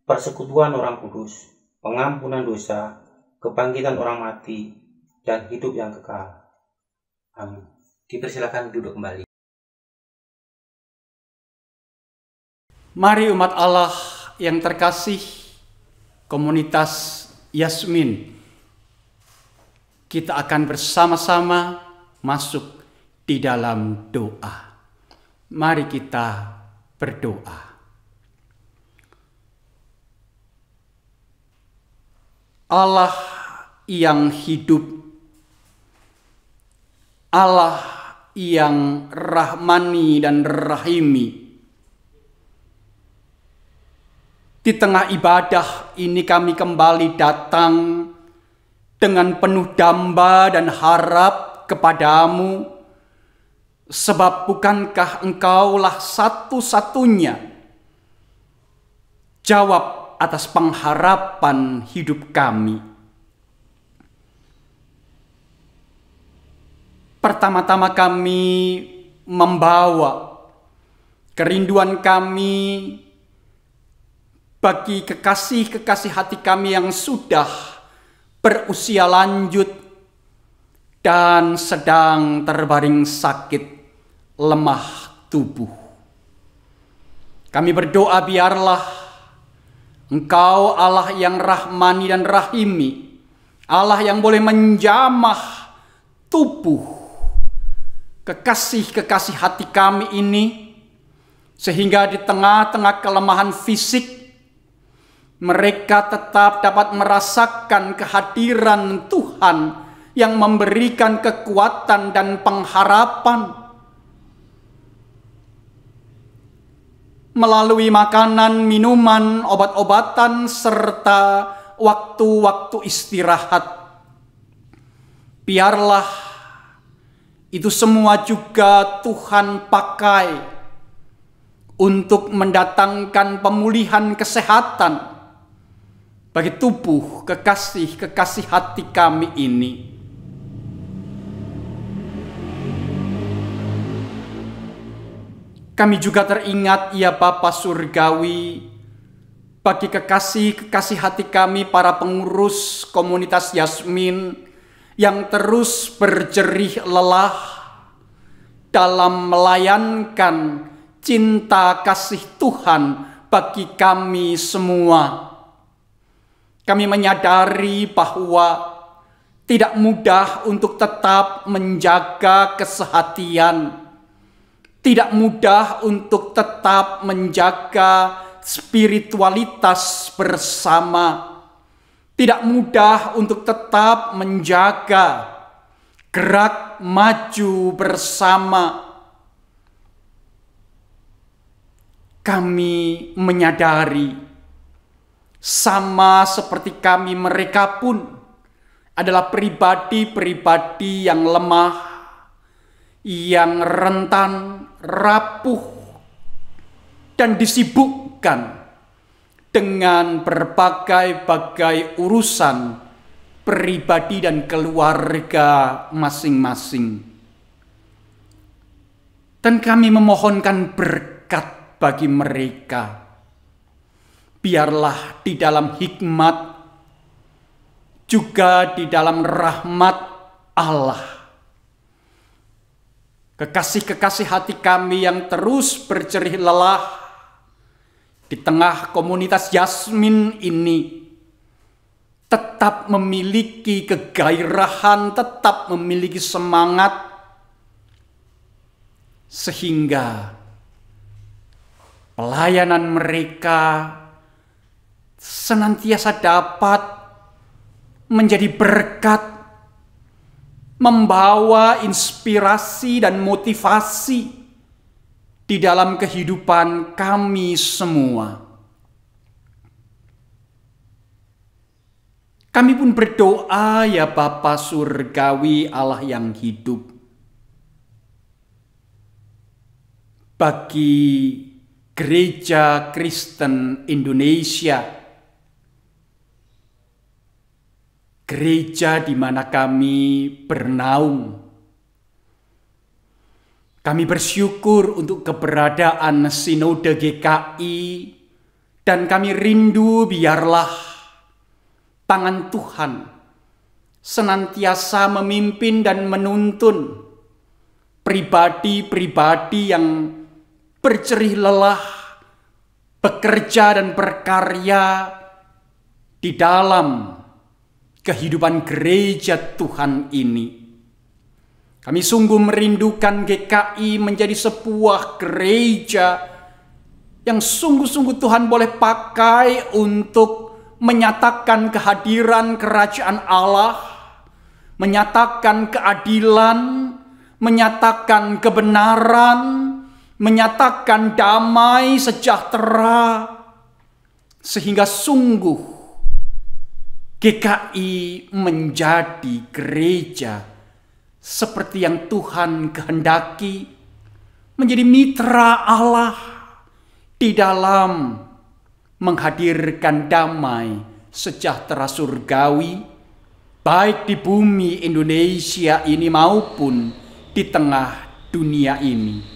persekutuan orang kudus, pengampunan dosa, kebangkitan orang mati, dan hidup yang kekal. Amin. Dipersilakan duduk kembali. Mari umat Allah yang terkasih, komunitas Yasmin, kita akan bersama-sama masuk di dalam doa. Mari kita berdoa. Allah yang hidup, Allah yang rahmani dan rahimi, di tengah ibadah ini kami kembali datang dengan penuh damba dan harap kepadamu, sebab bukankah Engkaulah satu-satunya jawab atas pengharapan hidup kami. Pertama-tama kami membawa kerinduan kami bagi kekasih-kekasih hati kami yang sudah berusia lanjut dan sedang terbaring sakit lemah tubuh. Kami berdoa biarlah Engkau Allah yang rahmani dan rahimi, Allah yang boleh menjamah tubuh kekasih-kekasih hati kami ini, sehingga di tengah-tengah kelemahan fisik mereka tetap dapat merasakan kehadiran Tuhan yang memberikan kekuatan dan pengharapan. Melalui makanan, minuman, obat-obatan, serta waktu-waktu istirahat. Biarlah itu semua juga Tuhan pakai untuk mendatangkan pemulihan kesehatan bagi tubuh kekasih-kekasih hati kami ini. Kami juga teringat ya Bapa Surgawi, bagi kekasih-kekasih hati kami para pengurus komunitas Yasmin yang terus berjerih lelah dalam melayankan cinta kasih Tuhan bagi kami semua. Kami menyadari bahwa tidak mudah untuk tetap menjaga kesehatian, tidak mudah untuk tetap menjaga spiritualitas bersama, tidak mudah untuk tetap menjaga gerak maju bersama. Kami menyadari sama seperti kami, mereka pun adalah pribadi-pribadi yang lemah, yang rentan, rapuh, dan disibukkan dengan berbagai-bagai urusan pribadi dan keluarga masing-masing. Dan kami memohonkan berkat bagi mereka. Biarlah di dalam hikmat, juga di dalam rahmat, Allah. Kekasih-kekasih hati kami yang terus berjerih lelah di tengah komunitas Yasmin ini tetap memiliki kegairahan, tetap memiliki semangat, sehingga pelayanan mereka senantiasa dapat menjadi berkat, membawa inspirasi dan motivasi di dalam kehidupan kami semua. Kami pun berdoa, ya Bapa Surgawi Allah yang hidup, bagi Gereja Kristen Indonesia, gereja di mana kami bernaung. Kami bersyukur untuk keberadaan Sinode GKI, dan kami rindu biarlah tangan Tuhan senantiasa memimpin dan menuntun pribadi-pribadi yang berjerih lelah, bekerja dan berkarya di dalam kehidupan gereja Tuhan ini. Kami sungguh merindukan GKI menjadi sebuah gereja yang sungguh-sungguh Tuhan boleh pakai untuk menyatakan kehadiran kerajaan Allah, menyatakan keadilan, menyatakan kebenaran, menyatakan damai sejahtera, sehingga sungguh GKI menjadi gereja seperti yang Tuhan kehendaki, menjadi mitra Allah di dalam menghadirkan damai sejahtera surgawi, baik di bumi Indonesia ini maupun di tengah dunia ini.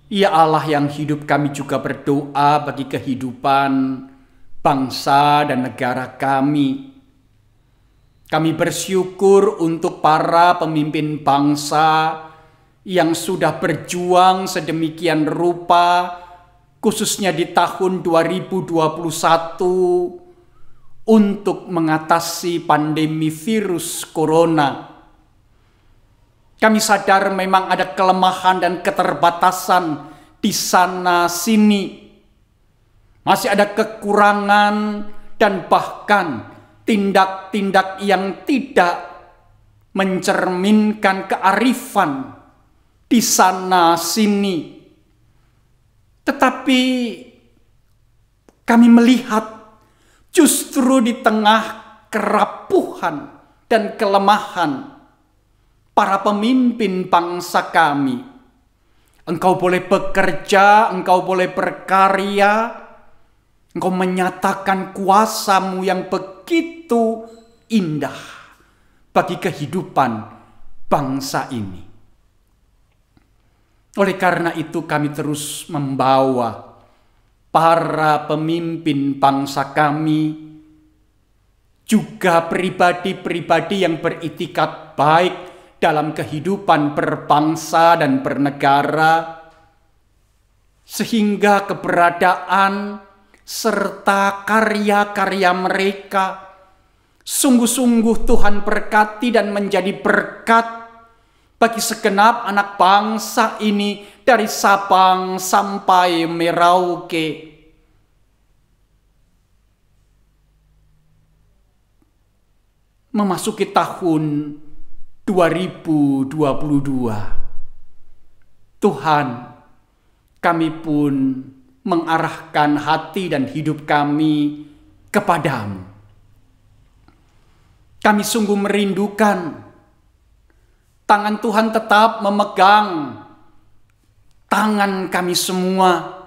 Ya Allah yang hidup, kami juga berdoa bagi kehidupan bangsa dan negara kami. Kami bersyukur untuk para pemimpin bangsa yang sudah berjuang sedemikian rupa, khususnya di tahun 2021, untuk mengatasi pandemi virus corona. Kami sadar memang ada kelemahan dan keterbatasan di sana sini. Masih ada kekurangan dan bahkan tindak-tindak yang tidak mencerminkan kearifan di sana sini. Tetapi kami melihat justru di tengah kerapuhan dan kelemahan para pemimpin bangsa kami, Engkau boleh bekerja, Engkau boleh berkarya, Engkau menyatakan kuasa-Mu yang begitu indah bagi kehidupan bangsa ini. Oleh karena itu kami terus membawa para pemimpin bangsa kami, juga pribadi-pribadi yang beritikat baik dalam kehidupan berbangsa dan bernegara, sehingga keberadaan serta karya-karya mereka sungguh-sungguh Tuhan berkati dan menjadi berkat bagi segenap anak bangsa ini dari Sabang sampai Merauke. Memasuki tahun 2022, Tuhan, kami pun mengarahkan hati dan hidup kami kepadamu. Kami sungguh merindukan tangan Tuhan tetap memegang tangan kami semua,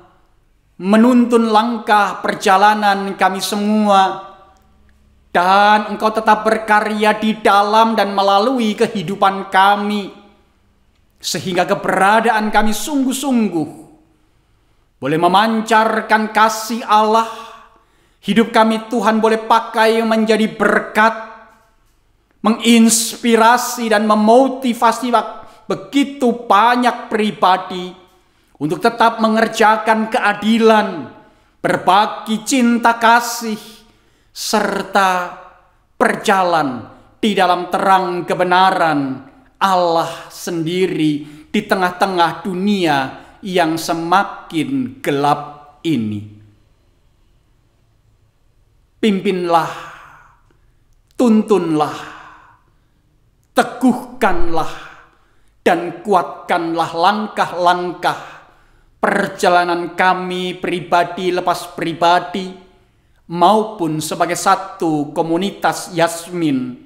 menuntun langkah perjalanan kami semua, dan Engkau tetap berkarya di dalam dan melalui kehidupan kami, sehingga keberadaan kami sungguh-sungguh boleh memancarkan kasih Allah, Hidup kami Tuhan boleh pakai menjadi berkat, menginspirasi dan memotivasi begitu banyak pribadi untuk tetap mengerjakan keadilan, berbagi cinta kasih, serta berjalan di dalam terang kebenaran Allah sendiri di tengah-tengah dunia yang semakin gelap ini. Pimpinlah, tuntunlah, teguhkanlah, dan kuatkanlah langkah-langkah perjalanan kami pribadi lepas pribadi, maupun sebagai satu komunitas Yasmin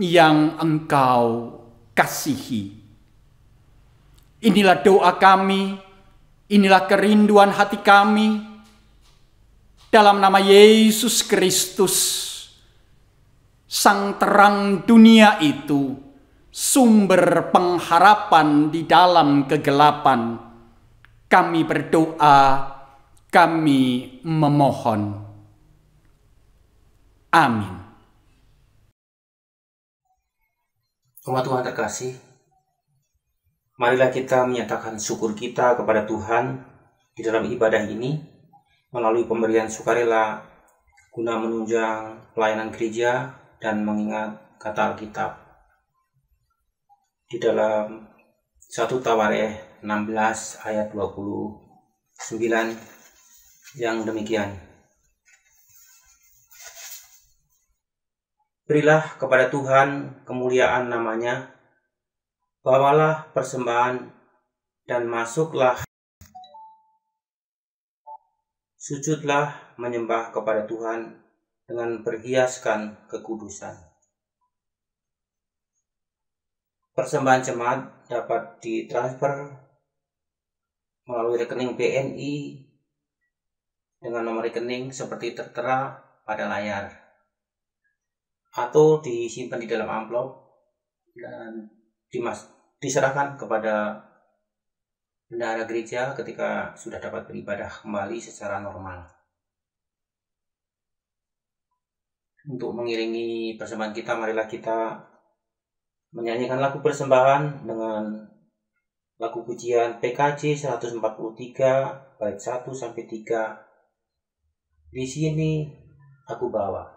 yang Engkau kasihi. Inilah doa kami, inilah kerinduan hati kami, dalam nama Yesus Kristus, Sang Terang dunia itu, sumber pengharapan di dalam kegelapan. Kami berdoa, kami memohon. Amin. Umat Tuhan terkasih, marilah kita menyatakan syukur kita kepada Tuhan di dalam ibadah ini melalui pemberian sukarela guna menunjang pelayanan gereja dan mengingat kata Alkitab. Di dalam 1 Tawarikh 16 ayat 29 yang demikian. Berilah kepada Tuhan kemuliaan namanya, bawalah persembahan dan masuklah, sujudlah menyembah kepada Tuhan dengan berhiaskan kekudusan. Persembahan jemaat dapat ditransfer melalui rekening BNI dengan nomor rekening seperti tertera pada layar, atau disimpan di dalam amplop dan diserahkan kepada bendahara gereja ketika sudah dapat beribadah kembali secara normal. Untuk mengiringi persembahan kita, marilah kita menyanyikan lagu persembahan dengan lagu pujian PKJ 143 bait 1-3. Di sini aku bawa.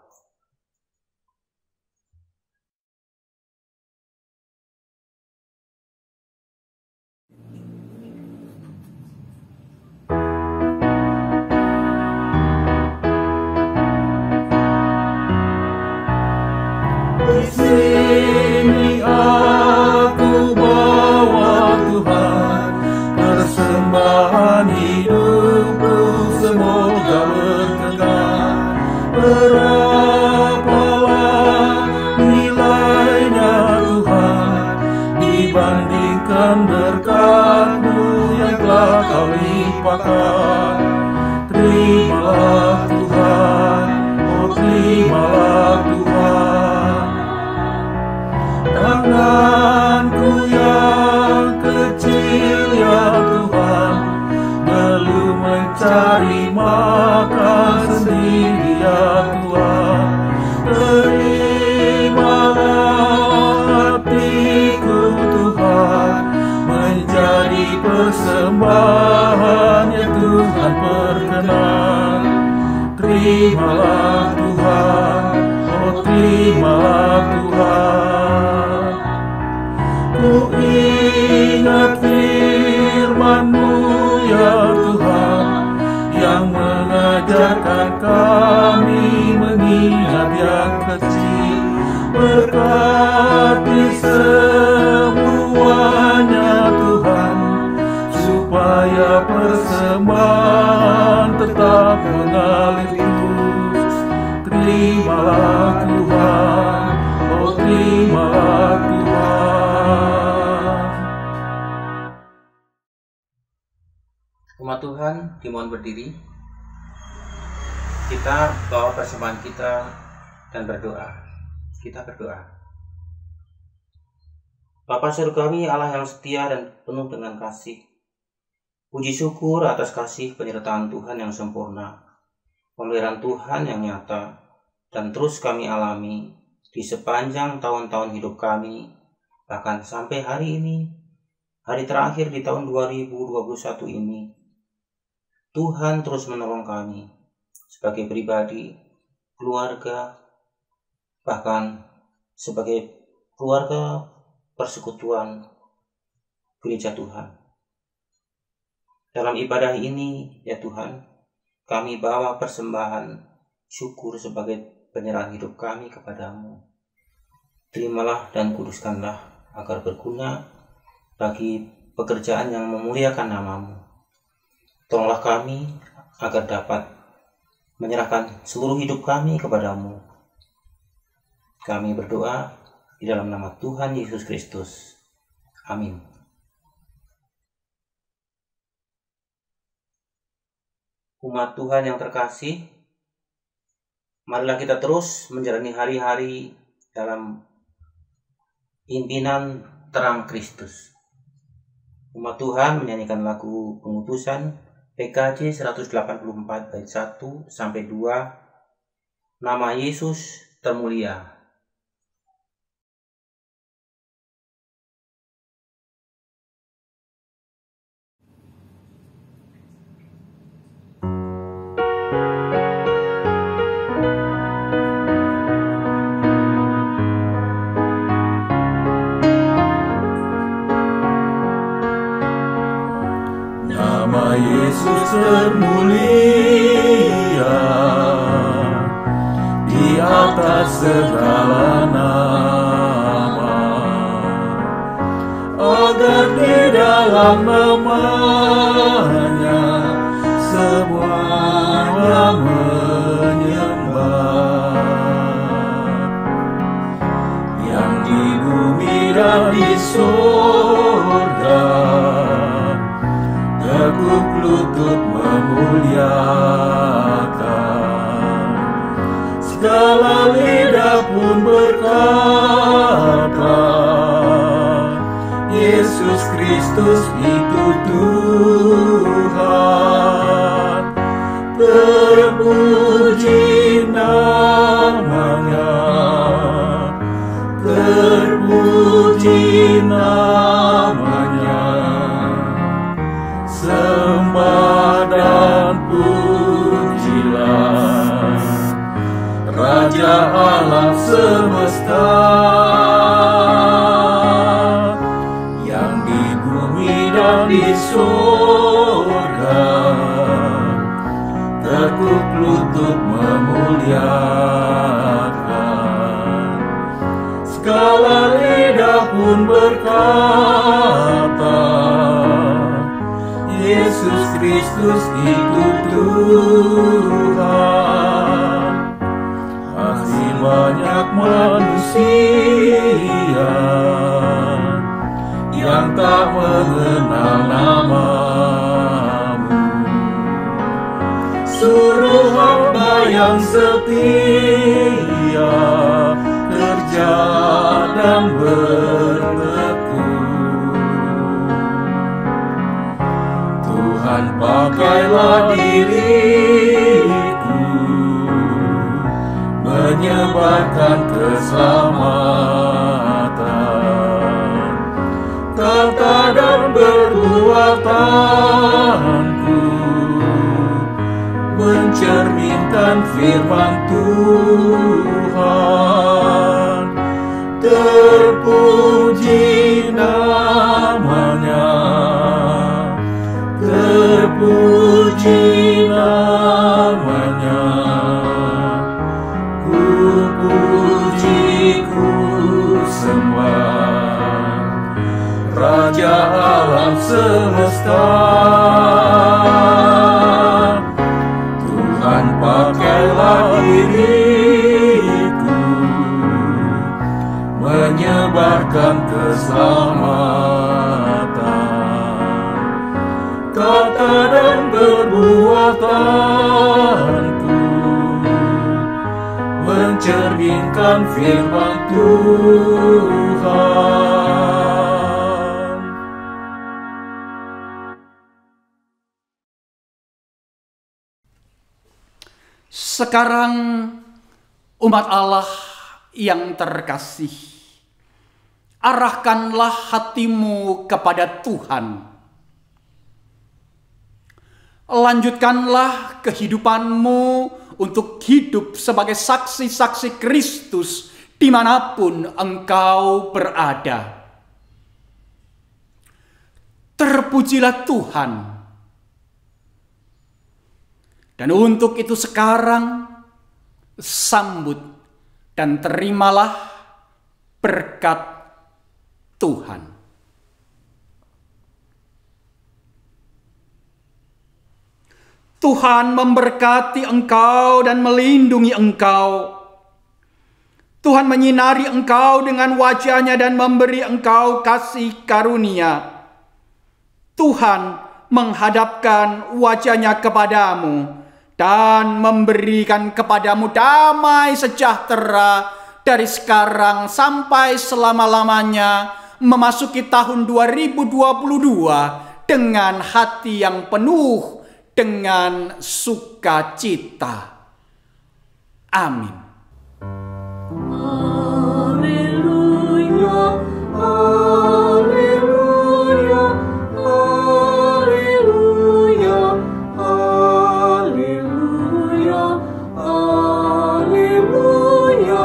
Di sini aku bawa Tuhan, persembahan hidupku semoga berkekal. Berapalah nilainya Tuhan dibandingkan berkat-Mu yang telah Kau limpahkan. Terimalah Tuhan, oh terimalah Tuhan. Tanganku yang kecil ya Tuhan, belum mencari makan sendiri ya Tuhan. Terimalah hatiku Tuhan, menjadi persembahan yang Tuhan berkenan. Terimalah Tuhan, oh terimalah Tuhan. Ku ingat firman-Mu ya Tuhan, yang mengajarkan kami mengingat yang kecil. Berkati semuanya Tuhan, supaya persembahan tetap mengalir terus. Terimalah Tuhan, oh terimalah Tuhan. Umat Tuhan, dimohon berdiri. Kita bawa persembahan kita dan berdoa. Kita berdoa. Bapa Surgawi, Allah yang setia dan penuh dengan kasih, puji syukur atas kasih penyertaan Tuhan yang sempurna pemeliharaan Tuhan yang nyata dan terus kami alami di sepanjang tahun-tahun hidup kami, bahkan sampai hari ini, hari terakhir di tahun 2021 ini. Tuhan terus menolong kami sebagai pribadi, keluarga, bahkan sebagai keluarga persekutuan gereja Tuhan. Dalam ibadah ini, ya Tuhan, kami bawa persembahan syukur sebagai penyerahan hidup kami kepadamu. Terimalah dan kuduskanlah agar berguna bagi pekerjaan yang memuliakan namamu. Tolonglah kami agar dapat menyerahkan seluruh hidup kami kepadamu. Kami berdoa di dalam nama Tuhan Yesus Kristus. Amin. Umat Tuhan yang terkasih, marilah kita terus menjalani hari-hari dalam pimpinan terang Kristus. Umat Tuhan menyanyikan lagu pengutusan PKJ 184 bait 1 sampai 2, Nama Yesus Termulia. Nama Yesus termulia di atas segala nama, agar di dalam namanya semuanya menyembah, yang di bumi dan di surga teguk lutut memuliakan. Segala lidah pun berkata, Yesus Kristus itu Tuhan. Terpuji namanya, terpuji namanya. Sembah dan pujilah Raja alam semesta, yang di bumi dan di surga teguk lutut memuliakan. Segala lidah pun berkata, Yesus Kristus itu Tuhan. Masih banyak manusia yang tak mengenal namamu. Suruh hamba yang setia kerja dan bertekun. Tuhan, pakailah diriku menyebarkan keselamatan, kata dan perbuatanku mencerminkan firman Tuhan. Terpuji namanya, terpuji namanya. Ku puji, ku sembah Raja alam semesta. Tuhan, pakailah diriku menyebarkan keselamatan, kata dan perbuatanku mencerminkan firman Tuhan. Sekarang umat Allah yang terkasih, arahkanlah hatimu kepada Tuhan. Lanjutkanlah kehidupanmu untuk hidup sebagai saksi-saksi Kristus dimanapun engkau berada. Terpujilah Tuhan. Dan untuk itu sekarang sambut dan terimalah berkat Tuhan. Tuhan memberkati engkau dan melindungi engkau. Tuhan menyinari engkau dengan wajah-Nya dan memberi engkau kasih karunia. Tuhan menghadapkan wajah-Nya kepadamu dan memberikan kepadamu damai sejahtera dari sekarang sampai selama-lamanya, memasuki tahun 2022 dengan hati yang penuh dengan sukacita. Amin. Haleluya, haleluya, haleluya, haleluya, haleluya,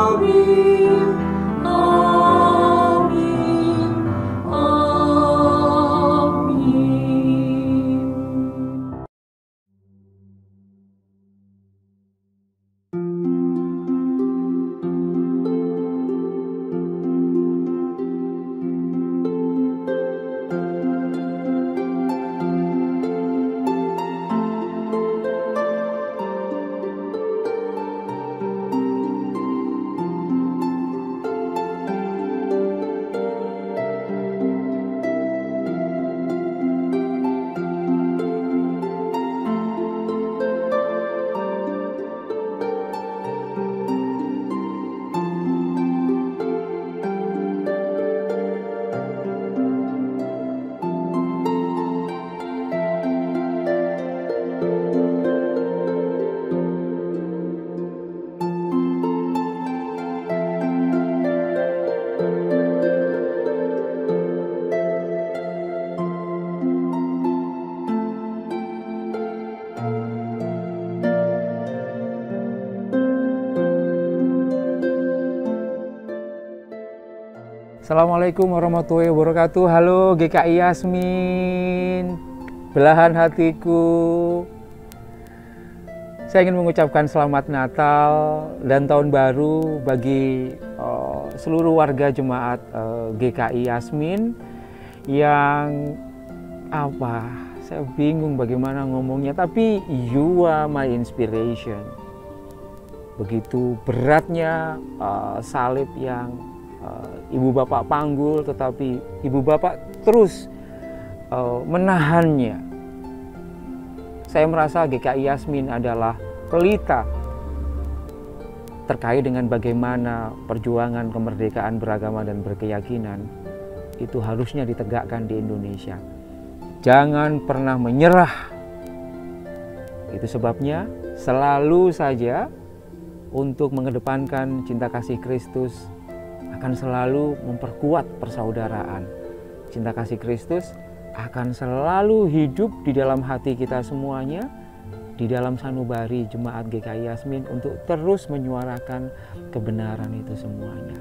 amin, amin, amin. Assalamualaikum warahmatullahi wabarakatuh. Halo GKI Yasmin, belahan hatiku. Saya ingin mengucapkan selamat Natal dan Tahun Baru bagi seluruh warga jemaat GKI Yasmin yang saya bingung bagaimana ngomongnya, tapi you are my inspiration. Begitu beratnya salib yang Ibu Bapak panggul, tetapi Ibu Bapak terus menahannya. Saya merasa GKI Yasmin adalah pelita terkait dengan bagaimana perjuangan kemerdekaan beragama dan berkeyakinan itu harusnya ditegakkan di Indonesia. Jangan pernah menyerah. Itu sebabnya selalu saja untuk mengedepankan cinta kasih Kristus akan selalu memperkuat persaudaraan. Cinta kasih Kristus akan selalu hidup di dalam hati kita semuanya, di dalam sanubari jemaat GKI Yasmin untuk terus menyuarakan kebenaran itu semuanya.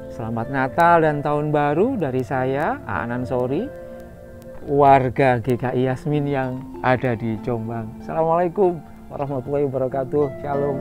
Selamat Natal dan Tahun Baru dari saya, Aanan Sori, warga GKI Yasmin yang ada di Jombang. Assalamualaikum warahmatullahi wabarakatuh. Shalom.